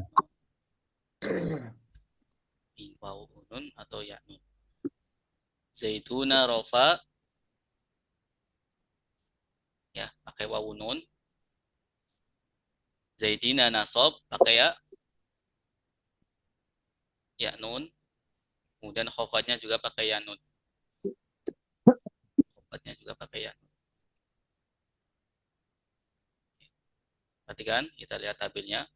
Wawu nun atau ya nun. Zaituna rofa, pakai wawu nun. Zaidina nasab pakai ya nun. Kemudian khofatnya juga pakai ya nun. Khofatnya juga pakai ya nun. Perhatikan, kita lihat tabelnya.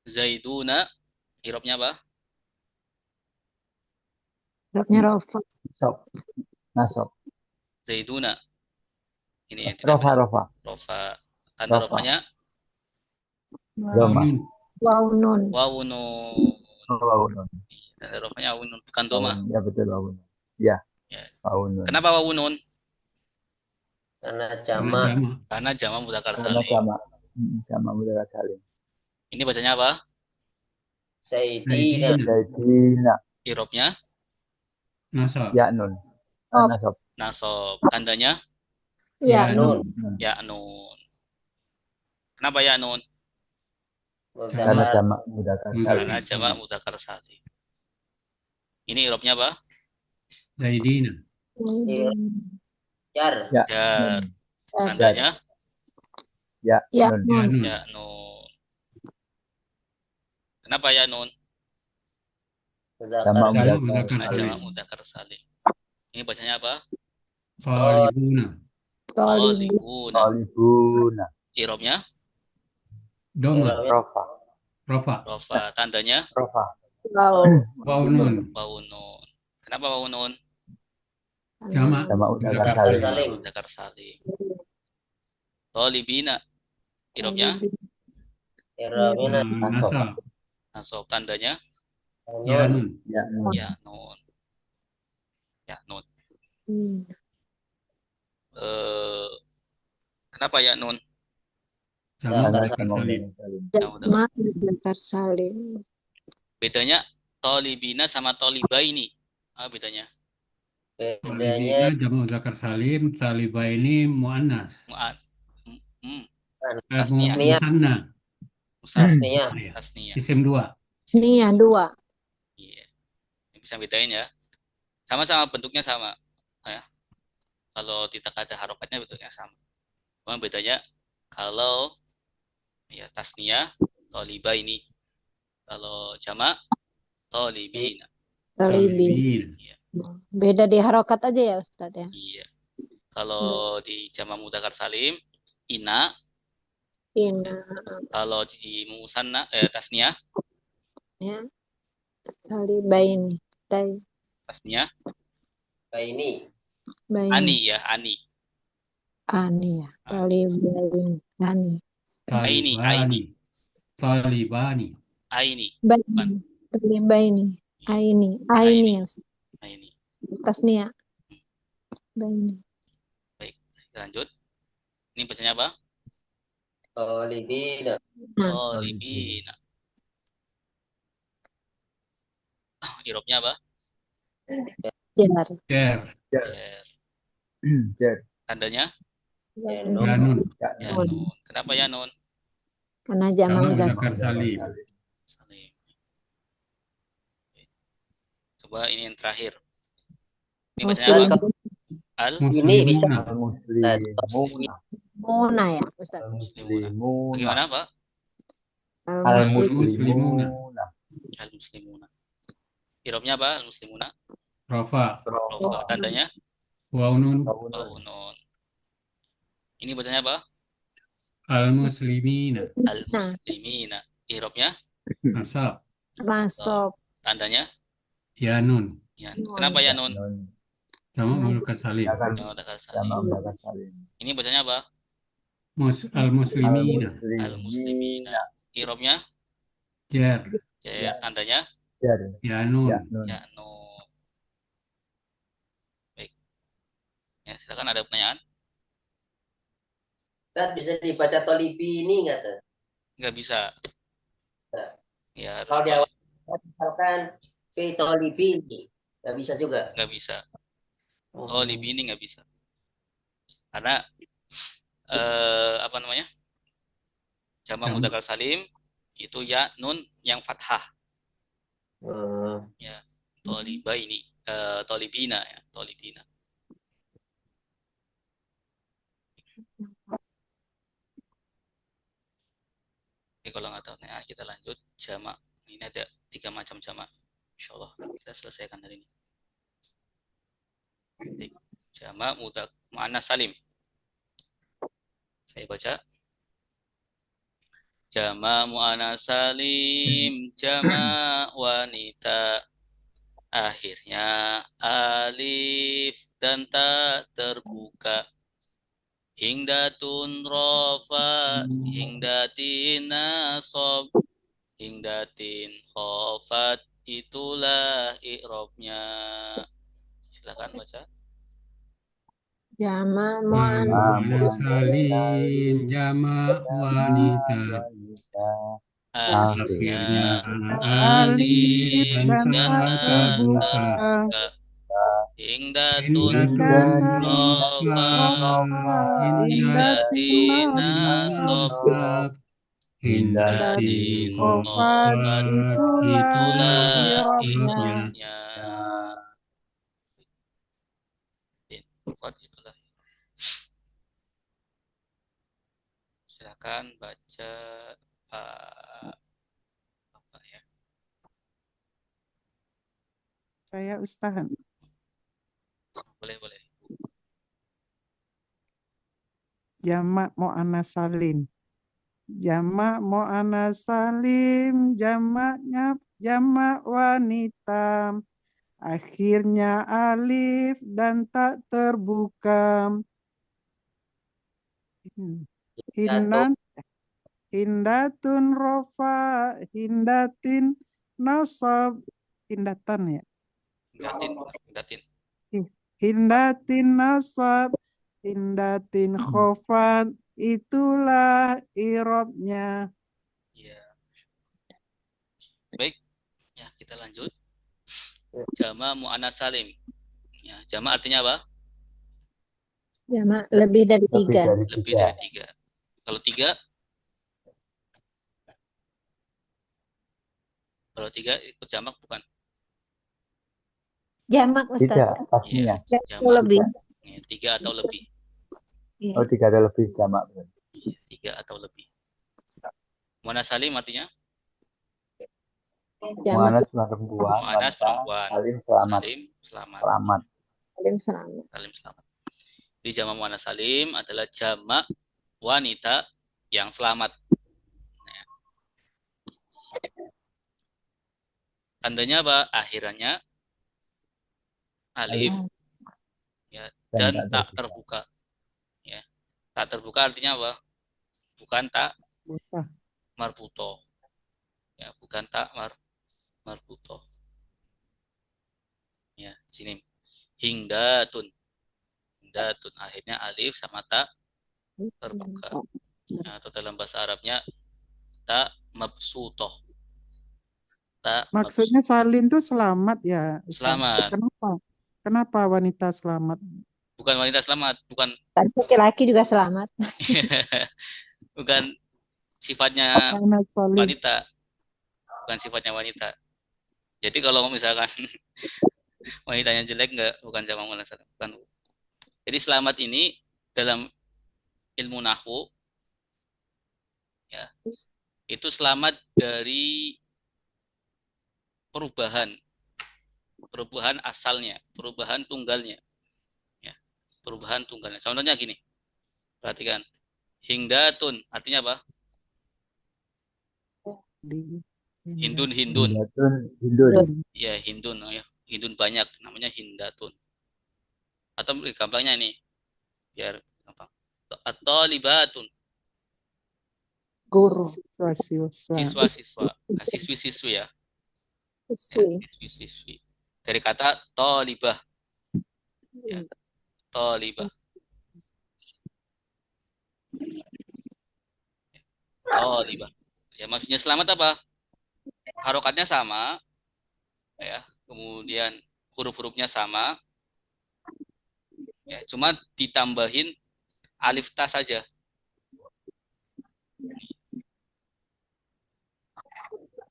Zaiduna, irobnya apa? Robnya Rofa. Nasab. Nasab. Zaiduna. Ini yang tidak Rofa, benar. rofa. Rofa. Tanda Rofa. rofanya Doma. Nun. Wow nun. wawu nun. Wawu nun. Tanda rofanya wawu nun, bukan Wawu doma. nun. Ya betul wawu nun. Ya, Ya. wawu nun. Kenapa wawu nun? Karena Karena jamak. jamak. Karena jamak mudzakkar Karena salim. sama. Sama mudzakkar salim. Ini bacanya apa? Sayyidina. Zaidina. Zaidina. Irobnya Nasab. Ya nun. Oh. Nasab. nasab. Tandanya Ya nun. nun. ya nun. Kenapa ya nun? Karena Mudzakkar. sama mudzakkar salim. Karena jamak mudzakkar salim. Ini irobnya apa? Zaidina. Jar. Ya Jar. nun. Tandanya Ya Ya nun. Ya nun. nun. ya nun. Kenapa ya nun? Sama Mudzakkar. Jamak mudzakkar mudzakkar Karena salim. jamak mudzakkar salim. Ini bacanya apa? Talibuna. Tolibu. Talibuna. Talibuna. Irobnya Doma. Rofa. Rofa. rofa. Tandanya Rofa. Wow. Wawu nun. wawu nun. Kenapa wawu nun? Jamak Sama mudzakkar mudzakkar salim. Salim. Mudzakkar salim. Talibina. Irobnya Irobnya Nasab. nasab. Tandanya Ya nun. nun. Ya nun. ya nun. Ya nun. Hmm. Kenapa ya nun? Jamak Karena mudzakkar sama salim. mudzakkar salim. Jamak mudzakkar salim. Bedanya talibina sama talibaini. Apa bedanya? Bedanya Talibina jamak mudzakkar salim. Talibaini muannas. Mu'ad. Hmm. tasniyah. Musanna. Tasniyah. Ya. Tasniyah. Isim dua. Nih ya dua. Iya. Bisa bedain ya. Sama-sama bentuknya sama. Ya. Kalau tidak ada harokatnya bentuknya sama. Cuma bedanya kalau ya tasniyah talibaini. Kalau jamak talibina. Tolibi. Talibin. Beda di harokat aja ya Ustadz ya. Iya. Kalau di jamak mudzakkar salim ina. Ina. Kalau di musanna tasniyah Ya. Tolibaini. tasniyah Ini. Baini. ani ya ani. Ani ya. Tolibaini. Ani. Aini. Talibani. Talibani. Aini. Baini. Tolibaini. Aini. Aini ya Ustadz. Aini. Tasnia. Baini. Lanjut. Ini bacanya apa? Talibina. Nah. Talibina. Irobnya apa? Jar. Jar. Jar. Jar. Tandanya Ya Nun. nun. ya nun. Kenapa ya nun? Karena jamak Jamak mudzakkar. mudzakkar salim. Salim. Coba ini yang terakhir. Ini bacanya apa? Muslim. Al Ini bisa. Muslimuna. Al-muslimuna. Muna ya Ustadz. Al-muslimuna. Bagaimana Pak? Al-Muslim. Al-muslimuna. Al muslimuna. Irobnya apa? Al muslimuna. Rofa. Rofa. Tandanya Wawu nun. wawu nun. Ini bacanya apa? Al-muslimina. Al muslimina. Irobnya Nasab. Nasab. tandanya Ya nun. ya. Kenapa ya nun? Jamak mudzakkar salim. Akan Yang mudzakkar sama salim. mudzakkar salim. Ini bacanya apa? Al-muslimina. Al muslimina. Irobnya Jar. ya. Tandanya Jar. Ya nun. Ya nun. ya nun. Baik. Ya, silakan ada pertanyaan? Kan bisa dibaca Tolibini nggak tuh? Nggak bisa. Nah. Ya harus Kalau di awal misalkan fi Tolibini nggak bisa juga. nggak bisa. Oh, libi ini nggak bisa. Karena apa namanya? Jamak mudzakkar salim itu ya nun yang fathah. Ya, toliba ini tolibina ya, tolibina. Tapi kalau nggak tahu, nah kita lanjut jamak. Ini ada 3 macam jamak. Insya Allah kita selesaikan hari ini. Jamak muannas salim. Saya baca. Jamak muannas salim, jamak wanita. Akhirnya alif dan ta terbuka. Hingdatun rofa, hingdatin nasob, hingdatin khofat, itulah i'robnya. Silakan baca. Jama Muannas muannas salim, jamak wanita. Akhirnya Akhirnya alif alif dan dan tak ta terbuka. terbuka. Hingdatun Hindatun rofa, rofa, hindatin hingdatin nasob, nasab, hindatin Khofat, khofat, itulah itulah i'robnya. i'robnya. Khofat itulah. Silakan baca apa ya? Saya Ustaz. Boleh. Jamak muannas salim. Jamak muannas salim, jamaknya jamak wanita. Akhirnya alif dan tak terbuka. Hindan, hindatun rofa, hindatin nasab, hindatan ya. Hindatin. Hindatin nasab, hindatin khofat, itulah i'robnya. Iya. Baik. Ya, kita lanjut. Jamak muannas salim. Ya, jamak artinya apa? jama lebih dari 3. Lebih dari 3. Kalau 3? Kalau 3 ikut jamak bukan? Jamak Ustaz. Tidak, pastinya. Iya, Atau lebih. Ya, 3 atau lebih. Iya. Oh, 3 ada lebih jamak. Iya, 3 atau lebih. Muannas salim artinya? Jamak Muannas perempuan, Muannas wanita, perempuan. salim selamat. Salim selamat. Selamat. salim selamat. Salim selamat. Di jamak muannas salim adalah jamak wanita yang selamat. Ya. Tandanya apa? Akhirannya alif ya, dan tak terbuka. Ya. Tak terbuka artinya apa? Bukan tak marbuto. Ya, bukan tak marbuto. Ya, di sini hingdatun. Hingdatun akhirnya alif sama tak terbuka. Ya, atau dalam bahasa Arabnya tak mabsutoh. Tak Maksudnya salim itu selamat ya, Ustaz? Selamat. Kenapa wanita selamat? Bukan wanita selamat, bukan Laki-laki juga selamat. bukan sifatnya Muannas salim. wanita. Bukan sifatnya wanita. Jadi kalau misalkan wanitanya jelek bukan jamak muannas salim, bukan. Jadi selamat ini dalam ilmu nahwu ya, itu selamat dari perubahan asalnya, perubahan tunggalnya. Ya, perubahan tunggalnya. Contohnya gini. Perhatikan. Hingdatun artinya apa? Hindun. Hindun. Ya, hindun. Ya. Hindun banyak. Namanya hindatun. Atau gampangnya ini. Biar gampang. At-talibatun. Guru. Siswa. Siswa. Nah, siswi-siswi ya. Siswi. Siswi-siswi. Dari kata talibah. Ya. Talibah. Talibah. Ya, maksudnya selamat apa? Harokatnya sama. Ya. Kemudian huruf-hurufnya sama. Ya, cuma ditambahin alif ta saja.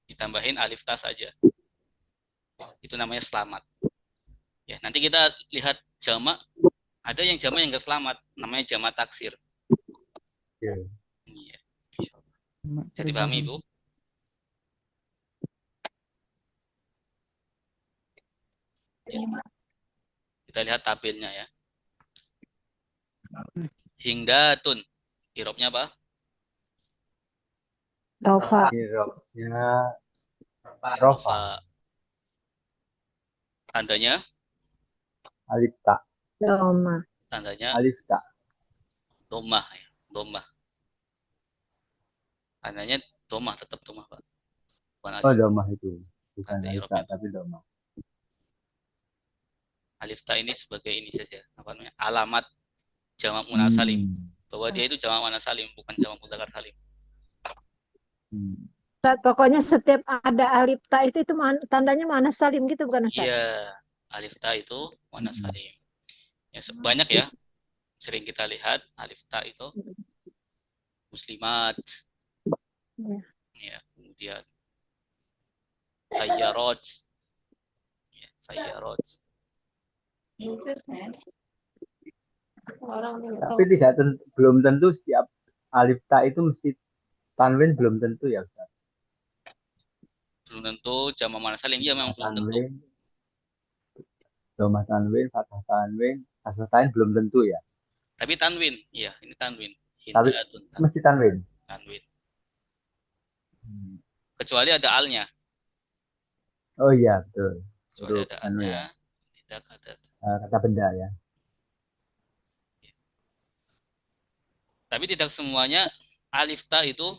Ditambahin alif ta saja. Itu namanya selamat. Ya, nanti kita lihat jamak. Ada yang jamak yang enggak selamat, namanya jamak taksir. Ya. Iya. Bisa dipahami, Bu? Ya. Kita lihat tabelnya ya. Hingdatun. Irobnya apa? Rofa. Irobnya rofa. Rofa. Tandanya? Alif ta. Doma. Tandanya Alif ta. domah ya. Domah. Tandanya domah, tetap domah, Pak. Bukan Oh, alif. domah itu. Bukan Tanda alif irobnya ta, tapi domah. Alif ta ini sebagai ini saja, apa namanya? Alamat jamak muannats salim. Bahwa dia itu jamak muannats salim, bukan jamak mudzakkar salim. Ustaz, pokoknya setiap ada alif ta itu tandanya muannats salim gitu bukan Ustaz? Iya, alif ta itu muannats salim. Ya, banyak ya. Sering kita lihat alif ta itu muslimat. Ya, kemudian sayyarat. Ya, sayyarat. Tapi belum tentu setiap alif ta itu mesti tanwin, belum tentu ya Ustaz. Belum tentu jamak muannats salim, ya memang belum tentu. Domah tanwin, fathah tanwin, kasrah tanwin belum tentu ya. Tapi tanwin, iya, ini tanwin. Tapi mesti tanwin. Tanwin. Kecuali ada alnya. Oh iya, betul. Kecuali ada alnya, tidak ada. Kata benda ya. Tapi tidak semuanya alif ta itu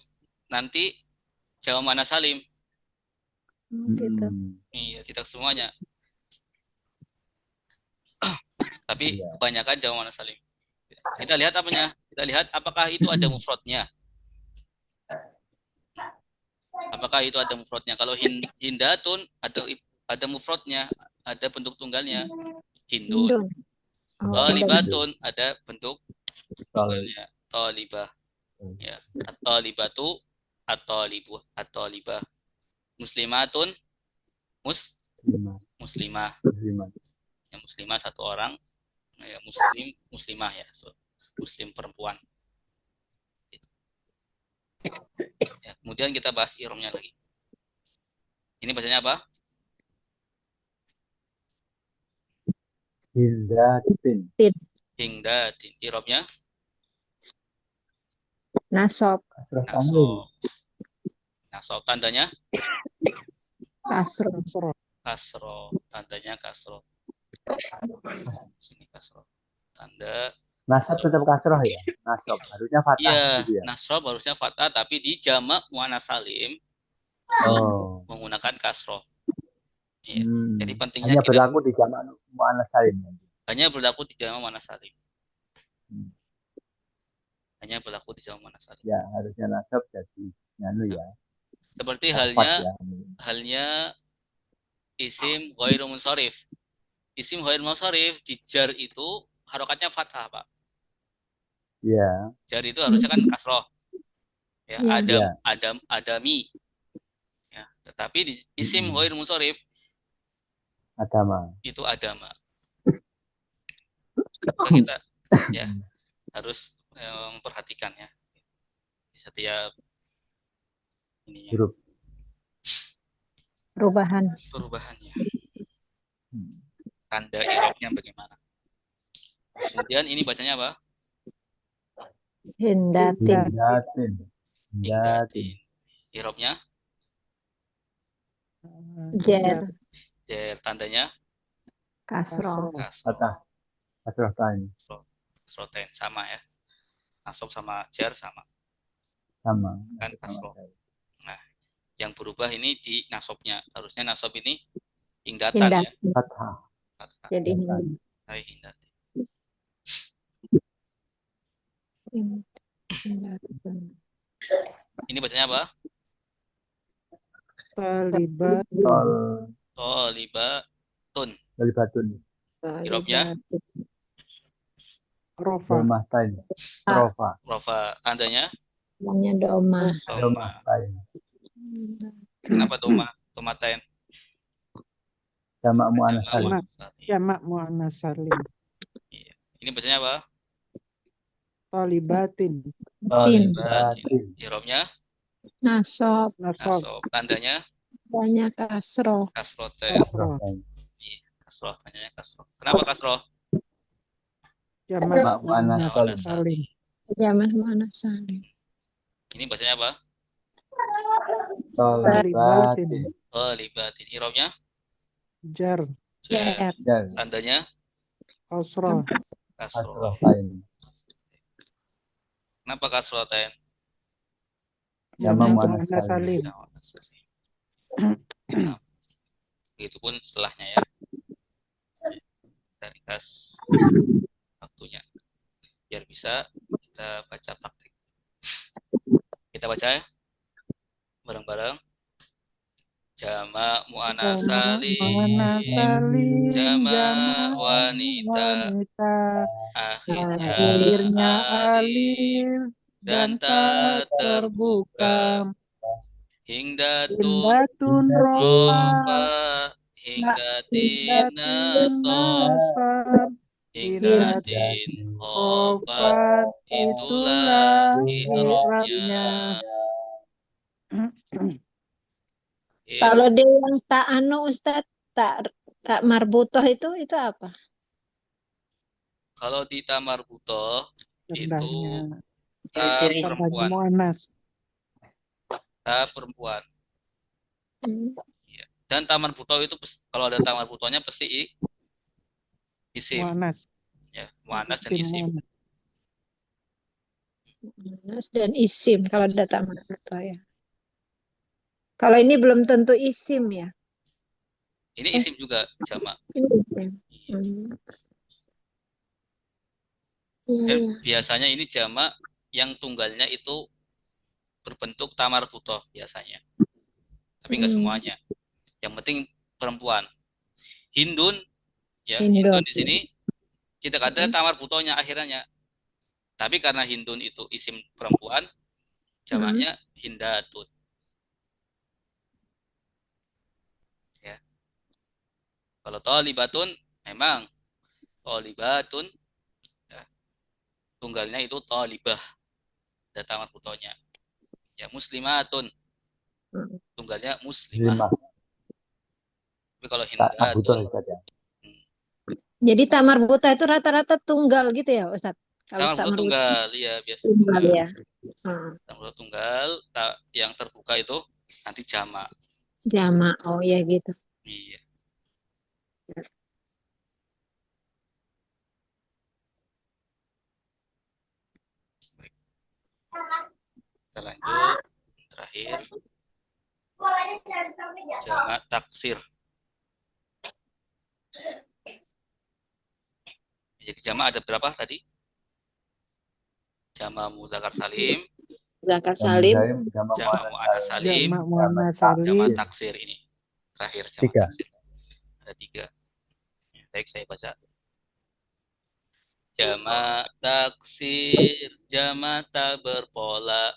nanti jamak muannats salim. Gitu. Iya, tidak semuanya. Tapi kebanyakan jamak muannats salim. Kita lihat apanya? Kita lihat apakah itu ada mufradnya. Apakah itu ada mufradnya? Kalau hindatun ada mufradnya, ada bentuk tunggalnya. Hindun. Thalibatun ada bentuk tunggalnya. Thalibah. Ya, at-talibatu, at-talibu, at-talibah. Muslimatun, muslimah. Ya, muslimah satu orang. Ya, muslimah ya, muslim perempuan. Ya, kemudian kita bahas iromnya lagi. Ini bacanya apa? Hingdatin. Hingdatin. Iromnya? Nasob. Nasob. Tandanya? Kasroh. Kasroh. Tandanya kasroh. Sini kasroh. Tanda. Nasab tetap kasroh ya? Nasab. Harusnya fathah. Iya, gitu ya? nasab harusnya fathah, tapi di jamak muannats salim menggunakan kasroh. Ya. Jadi pentingnya hanya berlaku di jamak muannats salim. Hanya berlaku di jamak muannats salim. Hanya berlaku di jamak muannats salim. Ya, harusnya nasab jadi nyanu ya. Seperti halnya isim ghairu munsharif. Isim ghairu munsharif di jar itu harokatnya fathah, Pak. Iya. Jar itu harusnya kan kasroh. Ya, adami. Ya, tetapi di isim ghairu munsharif itu adama. Kita ya harus memperhatikan ya setiap ininya. Perubahannya. Tanda i'rabnya bagaimana? Kemudian ini bacanya apa? Hindatin. I'rabnya? Jer. Tandanya? Kasroh. Kasroh tain. Sama ya. Nasab sama jar sama. Kan kasroh. Nah, yang berubah ini di nasabnya. Harusnya nasab ini hingdatan ya. Fathah. Jadi hingdatan. Ini bacanya apa? Talibatun. I'rabnya? Rofa. Tandanya? Tandanya domah. Kenapa domah? Domatain. Jamak muannats salim. Jamak muannats salim. Iya. Ini bacanya apa? Talibatin. I'rabnya? Nasob. Nasab. Nasob. Tandanya Banyak kasroh. kasroten. Kasroh. Iya, kasroh. Tandanya kasroh. Kenapa kasroh? Jamak Jamak muannas muannas salim. salim. Jamak muannas salim. Ini bacanya apa? Tholibatin. Libatin. Irobnya? Jar. Jar. Jar. Jar. Tandanya Kasroh. kasroh. Asrofain. Kenapa kasroten? Jamak Jamak muannas muannas salim. salim. Nah, begitupun setelahnya ya. Kita ringkas waktunya biar bisa kita baca praktik. Kita baca ya bareng-bareng. Jamak muannas Jamak salim, muannas salim. jamak Jamak wanita, wanita. akhirnya Akhirnya alif alif dan dan ta tak terbuka. terbuka. Hingdatun Hindatun rofa. rofa, hingdatin Hindatin nasob, nasab. hingdatin Hindatin khofat. khofat. Itulah Itulah i'rabnya. i'rabnya. Kalau dia yang tak Ustaz, tak marbutoh itu apa? Kalau di tamar butoh itu Rendahnya. ta Ciri-ciri Tandanya perempuan, muannas. ta perempuan. Hmm. Iya. Dan tamar butoh itu kalau ada tamar butohnya pasti isim, Muannas. ya, muannas dan Isim isim. muannas. Muannas dan isim kalau ada tak marbutoh ya. Kalau ini belum tentu isim ya. Ini isim juga jamak. Ini isim. Hmm. Iya, Dan iya. biasanya ini jamak yang tunggalnya itu berbentuk tamar butoh biasanya. Tapi nggak semuanya. Yang penting perempuan. Hindun, ya, Hindun di sini tidak ada tamar butohnya akhirnya. Tapi karena Hindun itu isim perempuan, jamaknya hindatun. Ya. Kalau tholibatun, memang tholibatun, ya, tunggalnya itu tholibah, ada tamar butohnya. Ya, muslimatun, tunggalnya muslimah. 5. Tapi kalau Tak butuh hindatun, Ustaz ya. Jadi tak marbutoh itu rata-rata tunggal gitu ya Ustaz? Kalau tamar tak butoh marbutoh tunggal, ya biasa tunggal tunggal. ya. Tamar butoh tunggal, yang terbuka itu nanti jamak. Jamak. Oh ya gitu. Iya. Baik. Kita lanjut terakhir. Jamak taksir. Jadi jamak ada berapa tadi? Jamak muzakkar salim, Zakar salim. Jamak jamak muannas salim, Jamak muannas salim. jamak taksir ini. Terakhir jamak 3. taksir. Ada 3. Ya, baik, saya baca. Jamak taksir, jamak tak berpola.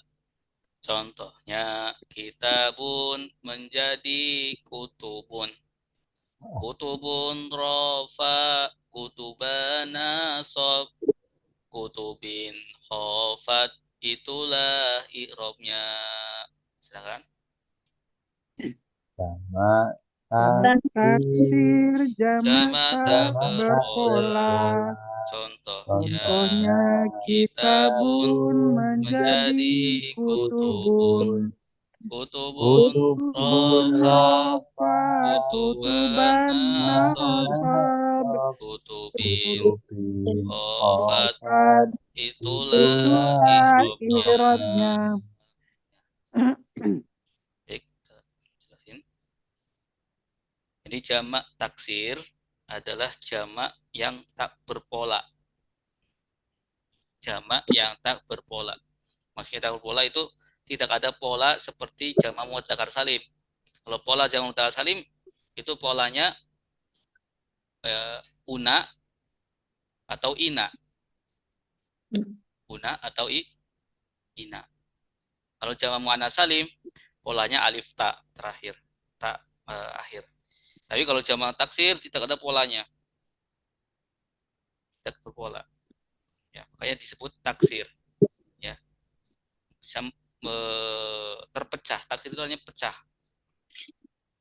Contohnya kitabun menjadi kutubun. Kutubun rofa, kutuban nasob, kutubin khofat. Itulah i'rabnya. Silakan. Jamak Taksir jamak Jamak tak tak berpola. Contohnya Contohnya kitabun menjadi kutubun. kutubun rofa, Rofa kutuban kutuban nasob, nasab. kutubin Kutubin khofat. Khofat. Itulah Itulah i'rabnya. i'rabnya. Baik, kita jelasin. Jadi jamak taksir adalah jamak yang tak berpola. Jamak yang tak berpola. Maksudnya tak berpola itu tidak ada pola seperti jamak mudzakkar salim. Kalau pola jamak mudzakkar salim itu polanya una atau ina. Una atau ina. Kalau jamak muannas salim polanya alif ta terakhir, ta akhir. Tapi kalau jamak taksir tidak ada polanya. Tidak berpola. Ya, makanya disebut taksir. Ya. Bisa terpecah. Taksir itu hanya pecah.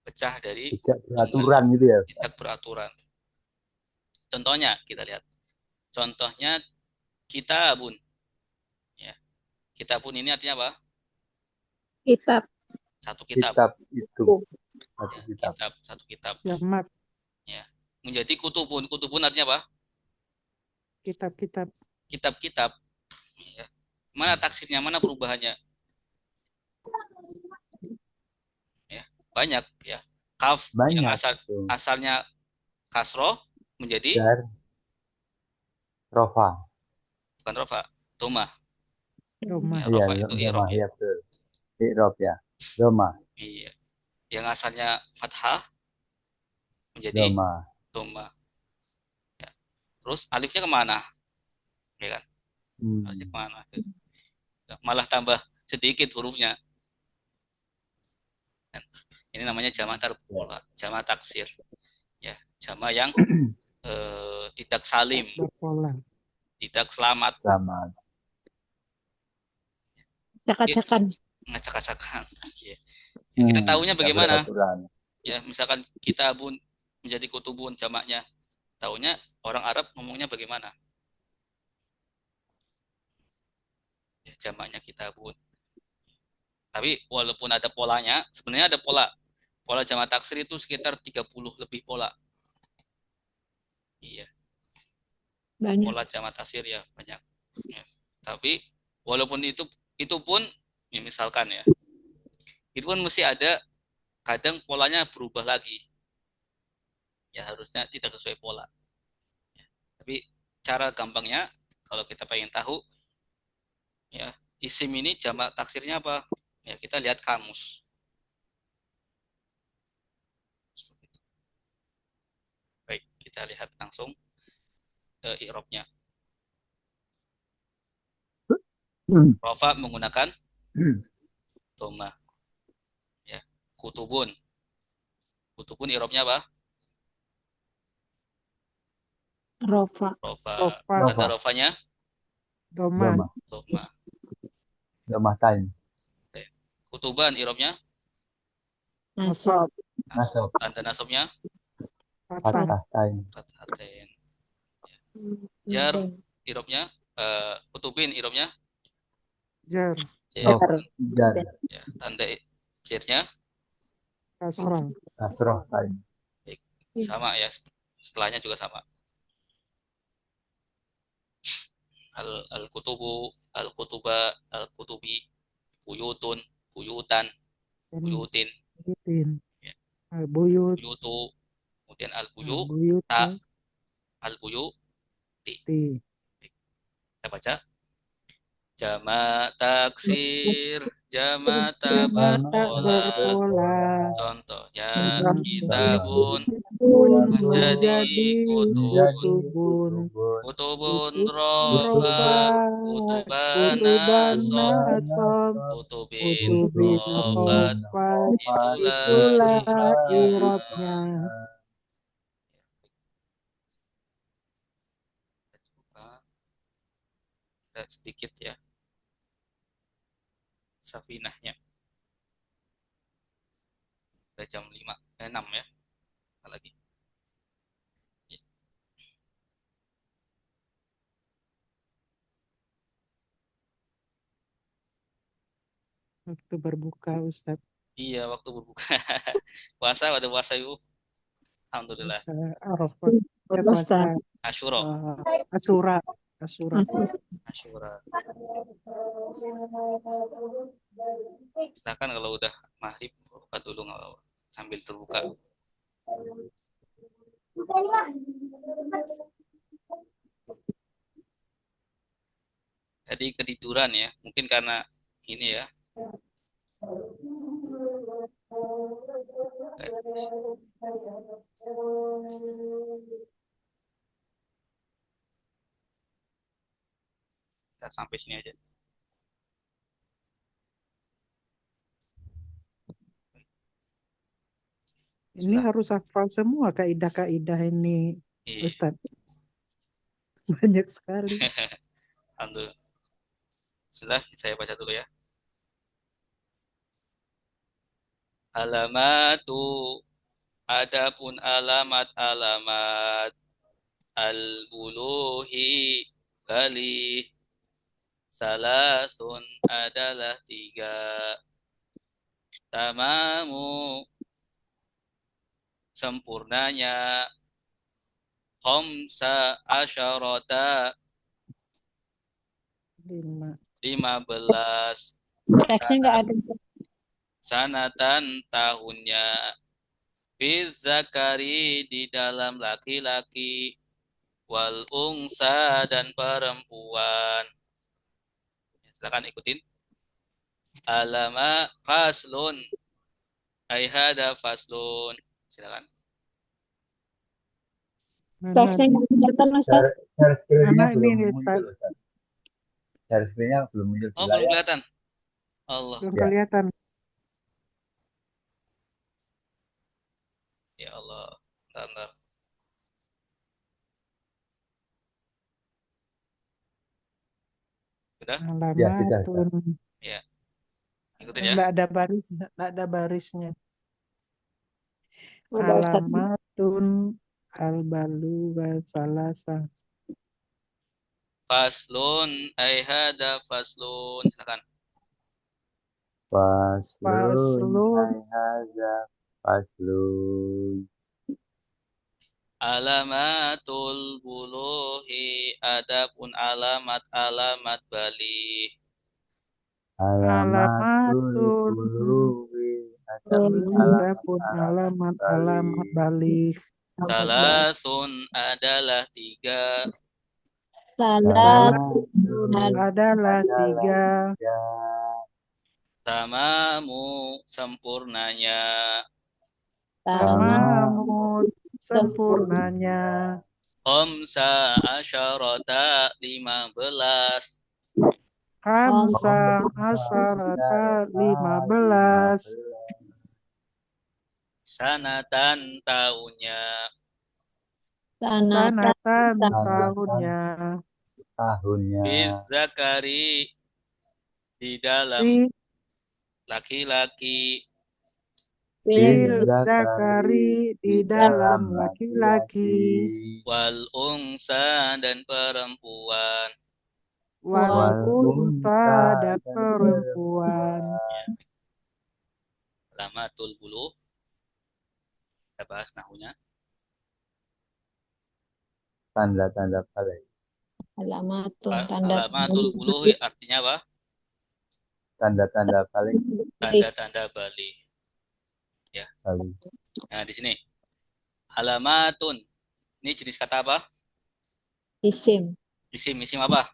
Pecah dari Tidak beraturan gitu ya. tidak beraturan. Contohnya kita lihat. Contohnya kitabun. Ya. Kitabun ini artinya apa? Kitab. Satu kitab. Kitab itu. Satu Ya, kitab. kitab, satu kitab. Jamak, Ya. Menjadi kutubun. Kutubun artinya apa? kitab-kitab. Kitab-kitab. Ya. Mana taksirnya? Mana perubahannya? Ya, banyak ya. Kaf yang Banyak. asalnya kasroh menjadi Jar. Rofa. bukan rofa, domah. Rumah. Ya, Iya, rofa itu Doma. irob ya. Iya, betul. Irob ya. Doma. Iya. Yang asalnya fathah menjadi Doma. domah. Ya. Terus alifnya kemana? Ya kan? Alifnya kemana? Malah tambah sedikit hurufnya. Dan ini namanya jamak tarpola, jamak taksir. Ya, jamak yang tidak salim, Berpola. tidak selamat. Selamat. Cak-cakan. Ngacak-acakan. Ya. Kita tahunya tidak bagaimana? beraturan. Ya, misalkan kitabun menjadi kutubun jamaknya. Tahunya orang Arab ngomongnya bagaimana? Ya, jamaknya kitabun. Tapi walaupun ada polanya, sebenarnya ada pola. Pola jamak taksir itu sekitar 30 lebih pola. Iya. Banyak. Pola jamak taksir ya banyak. Ya. Tapi walaupun itu pun ya misalkan ya. Itu pun mesti ada kadang polanya berubah lagi. Ya harusnya tidak sesuai pola. Ya. Tapi cara gampangnya kalau kita pengen tahu ya isim ini jamak taksirnya apa? Ya kita lihat kamus. Baik, kita lihat langsung i'rabnya. Rafa menggunakan dhamma. Ya, kutubun. Kutubun i'rabnya apa? Rofa. Rafa. Rofa. Tanda rafanya Doma. Doma. dhamma. Doma tain. Kutuban i'rabnya Nasab. Nasab. tanda nasabnya Fathah. Fathah tain. fathatain. Jar i'rabnya kutubin i'rabnya Jar. Oh, Jar. jar. ya, tanda jirnya Kasrah. Kasroh tain. sama ya. Setelahnya juga sama. Al-kutubu, al-kutuba, al-kutubi, buyutun, buyutan, buyutin, Buyutin. Ya. Al-buyut. buyutu, kemudian al-buyu, Al-buyut. ta, al-buyu. Ti. Kita baca. Jamak taksir, jamak Jamak tabarpola. berpola. Contohnya Kitabun kitabun menjadi menjadi kutubun. kutubun. Kutubun Rofa. rofa, kutuban Kutuban nasab, nasab. kutubin Kutubin rofat. rofa. Itulah Itulah i'rabnya. Kita sedikit ya safinahnya. Udah jam 6 ya. Lagi. Waktu berbuka, Ustaz. Iya, waktu berbuka. Puasa, pada puasa yuk. Alhamdulillah. Puasa Arafat. Puasa Asyura. Asyura. Asyura. Asyura. Silakan kalau udah maghrib buka dulu nggak apa-apa. Sambil terbuka. Tadi ketiduran ya, mungkin karena ini ya. Kita sampai sini aja. Ini harus hafal semua kaidah-kaidah ini, Iya. Ustaz. Banyak sekali. Alhamdulillah. Sudah, saya baca dulu ya. Alamatu, adapun alamat-alamat al-buluhi, bali, salasun adalah 3. Tamamu, sempurnanya. Khamsa asyarata, 5. 15. Teksnya nggak ada. Sanatan, tahunnya. Fi zakari, di dalam laki-laki. Wal ungsa, dan perempuan. Silakan ikutin. Alama faslun, aihada faslun. Silakan. Teksnya nggak kelihatan, Ustaz. Share screen-nya Mana belum ini, muncul, Ustaz? Ustaz. Share screen-nya belum muncul di Oh, belum layar. kelihatan. Allah. Belum Ya. kelihatan. Ya Allah. Bentar. Sudah? Ya, sudah, Ustaz. Alamatun. Ya. Ikutin ya. Nggak ada barisnya. Nggak ada barisnya. Udah, Ustaz. Alamatun al-balu wa salasa. Faslun, aihada faslun. Silakan. Faslun, Faslun. haza faslun. Alamatul buluhi, adapun alamat-alamat bali. Alamatul Alamatul buluwi, adapun Adapun alamat alamat balik. Salasun adalah 3. Salah Salasun Adalah 3. Tamamu, sempurnanya. Tamamun sempurnanya. Khamsa asyarata, 15. Khamsa asyarata 15. Sanatan, tahunnya. sanatan Sanatan tahunnya. Fi zakari, di dalam Fi laki-laki. fil zakari di dalam laki-laki. Wal ungsa, dan perempuan. Wal unta dan perempuan. Alamatul buluh. Kita bahas nahunya. Tanda-tanda balik. alamatun tanda Alamatul buluh artinya apa? Tanda-tanda balik. Tanda-tanda bali. Ya. Balik. Nah, di sini. Alamatun. Ini jenis kata apa? isim. Isim apa?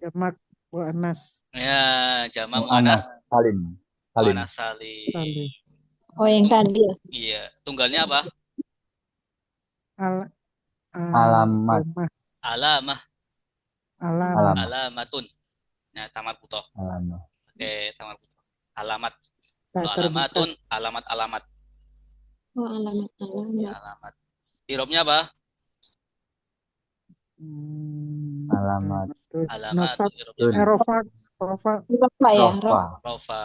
Jamak muannas. Ya, jamak Mu'anas. muannas. Salim. Muannas salim. Salim. Oh, yang tadi ya. Iya. Tunggalnya apa? Alamat. Alamah. Alamat. Alamatun. Nah, tamat butoh. Alamat. Oke, tamat butoh. Alamat. Tak terbuka. Alamatun, alamat-alamat. Oh, alamat. Ya, alamat. Irobnya apa? Alamat. Alamat. Nasab. Irobnya Rofa. Apa ya? Rofa. rofa.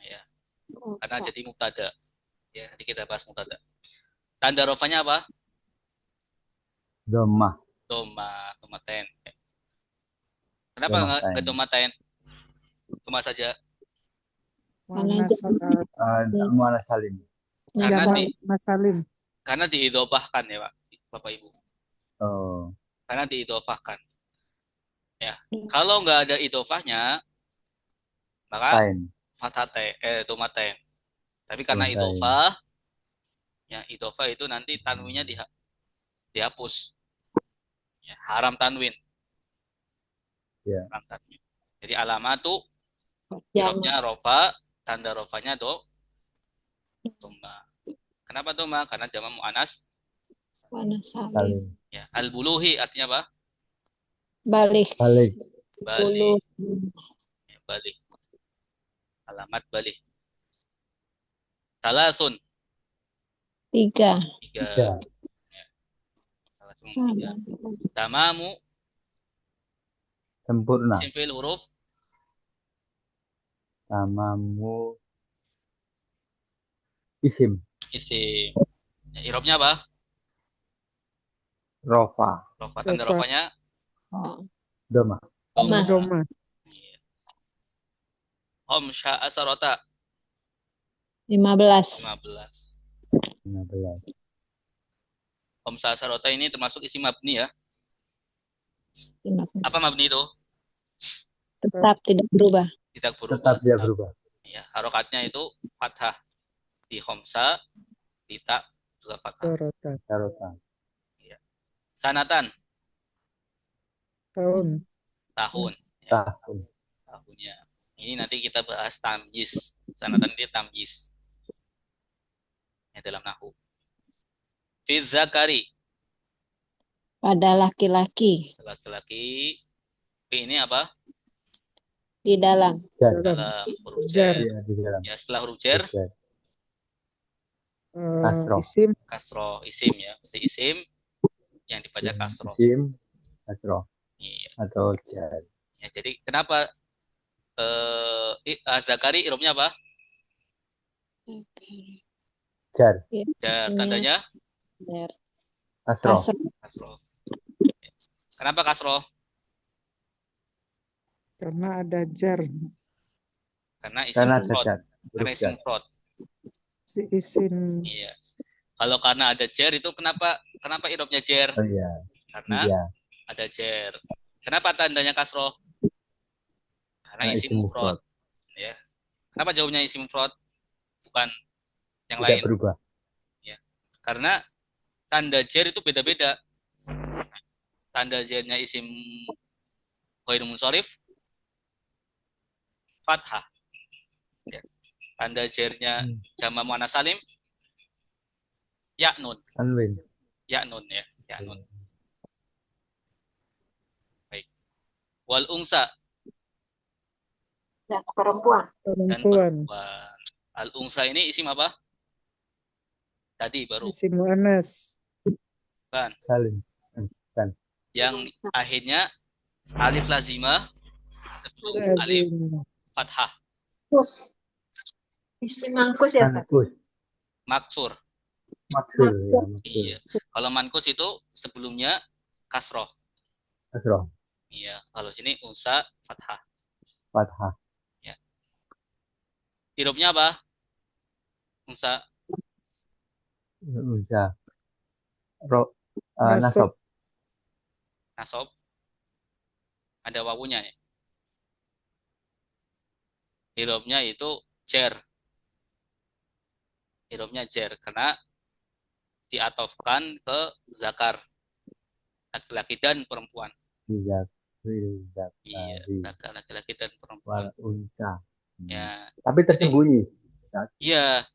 Ya. Karena jadi mubtada. Ya, nanti kita bahas mubtada. Tanda rofanya apa? Domah. Domaten. Kenapa nggak domaten? Doma saja. Mu'anas salim. Karena diidofahkan ya, Pak, Bapak Ibu. Oh. Karena diidofahkan. Ya. Kalau nggak ada idofahnya, maka domaten. Tapi karena idofah, ya idofah itu nanti tanwinnya dihapus. Ya, haram tanwin. Ya. Haram tanwin. Jadi alamatu irobnya rofa, tanda rofanya doma. Kenapa doma? Karena jamak muannas salim. ya. Al-buluhi artinya apa? Balik. Ya, balik. Alamat balik. Salasun. 3. 3. Ya. Salasun 3. Tamamu. Sempurna. Isim fi'il huruf. Tamamu. Isim. Isim. Ya, irobnya apa? Rofa. Rofa. Tanda Rofa. rofanya Oh. Doma. doma. Doma. Iya. Homsya asarota 15. 15. 15. Homsya asarota ini termasuk isim mabni ya. 15. Apa mabni itu? Tetap tidak berubah. Tidak berubah. Tetap dia berubah. Ya, harokatnya itu fathah di homsa, di ta juga fathah. Sorotan. Sarotan. Ya. Sanatan Tahun. tahun. Ya, Tahun. tahunnya. Ini nanti kita bahas tamyiz. Sanatan itu tamyiz. Ya, dalam nahu. Fi zakari Pada laki-laki. laki-laki. Fi ini apa? Di dalam. Dalam. Dalam huruf Jar. jar. Iya, di dalam. Ya, setelah huruf jar, Jar. Kasroh. Isim. kasroh isim ya. Mesti isim yang dibaca kasroh. Isim. Kasroh. Iya. Atau jar. Ya, jadi kenapa zakari irobnya apa? Jar. Jar. Tandanya Jar. Kasroh. kasroh. Kenapa kasroh? Karena ada jar. Karena isim Karena ada mufrad. jar. Karena Huruf isim jar. mufrad. Si isim. Iya. Kalau karena ada jar itu kenapa irobnya jar? Oh iya. Karena Iya. ada jar. Kenapa tandanya kasroh? Karena isim mufrad. Ya. Kenapa jawabnya isim mufrad? Bukan yang Tidak lain. berubah. Ya. Karena tanda jar itu beda-beda. Tanda jarnya isim ghair munsharif fathah. Ya. Tanda jarnya jama muannas salim ya nun. Tanwin. Ya nun ya. Ya nun. Baik. Wal ungsa Dan perempuan. dan Perempuan. perempuan. Al ungsa ini isim apa? Tadi baru. Isim muannas. Kan. Salim. Kan. Yang akhirnya alif lazimah sebelum alif Lazim. fathah. Kus. Isim mangkus ya, Ustaz? Mankus. Maksur. Maksur. Ya, maksur. Iya. Kalau mankus itu sebelumnya kasroh. Kasroh. Iya. Kalau sini unsa fathah. Fathah. Ya. Irobnya apa? Unsa. Bisa. Nasab. Nasab. Nasob. Ada wawunya ya. Irobnya itu jar. Irobnya jar karena diatofkan ke zakar. Laki-laki dan perempuan. Iya. Iya, laki-laki dan perempuan. Wal unsa. Ya. Tapi tersembunyi. Iya.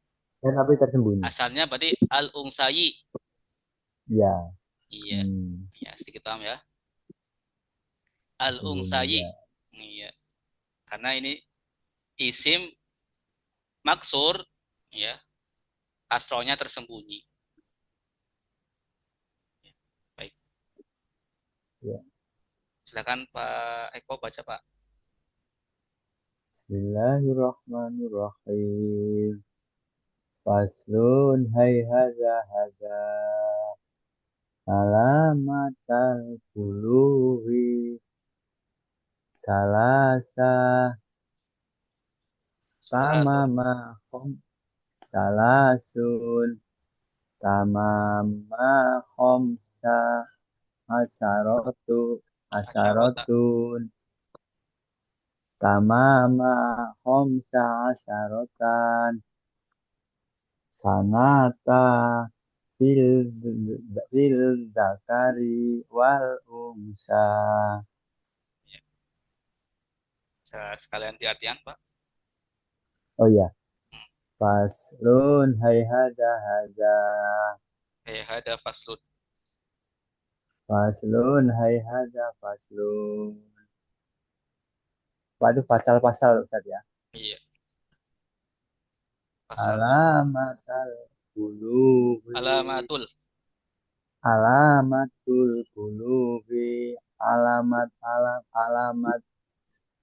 Tapi tersembunyi. Asalnya berarti al ungsayi. Iya. Iya. Ya, sedikit paham ya. Al ungsayi. Iya. Karena ini isim maksur ya. Kasrohnya tersembunyi. Baik. Ya. Silakan Pak Eko baca, Pak. Bismillahirrahmanirrahim. Faslun hai haza alamatal qulubi salasa tamama salasun tamama khomsa asarotun tamama khomsa asarotan sanata fil zakari wal unsa. Sekalian diartian, Pak. Oh iya. Faslun hai hada Hada faslun. faslun hai hada faslun. Waduh, pasal-pasal Ustaz ya. Iya. Pasal. Alamatul qulubi. Alamatul qulubi.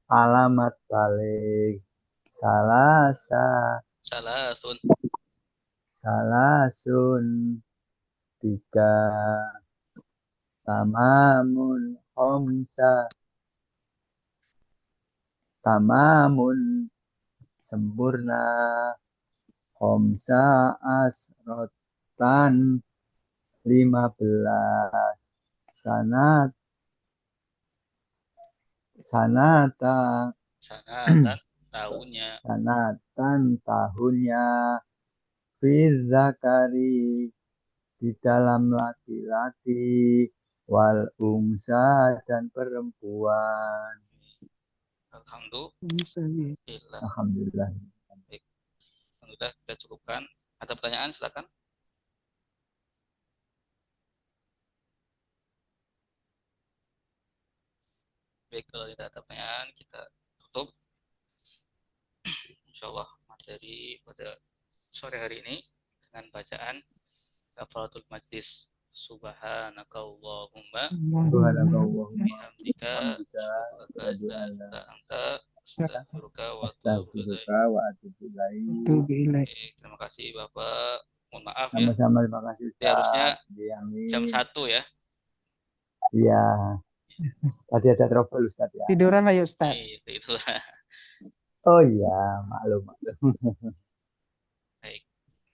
Alamat balik. Salasun. salasun 3, tamamun khamsa, tamamun sempurna, khamsa asrotan 15, sanat sanata Sanatan tahunnya. sanatan tahunnya, fi zakari di dalam laki-laki, wal unsa dan perempuan. Alhamdulillah. Alhamdulillah. Baik. Sudah kita cukupkan. Ada pertanyaan silakan. Baik, kalau tidak ada pertanyaan kita tutup. Insyaallah materi pada sore hari ini dengan bacaan kafaratul majlis. Subhanakallahumma bihamdika asyhadu an la astaghfiruka wa atubu ilaik. Terima kasih Bapak. Mohon maaf ya. Sama-sama, terima kasih Ustaz. Harusnya Diamin. jam 1 ya. Iya. Tadi ada trouble Ustaz ya. Tiduran ayo Ustaz. Itu. Oh iya, maklum. Baik.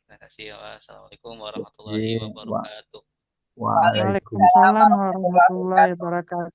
Terima kasih. Wassalamualaikum warahmatullahi wabarakatuh. Waalaikumsalam Waalaikumsalam warahmatullahi wabarakatuh.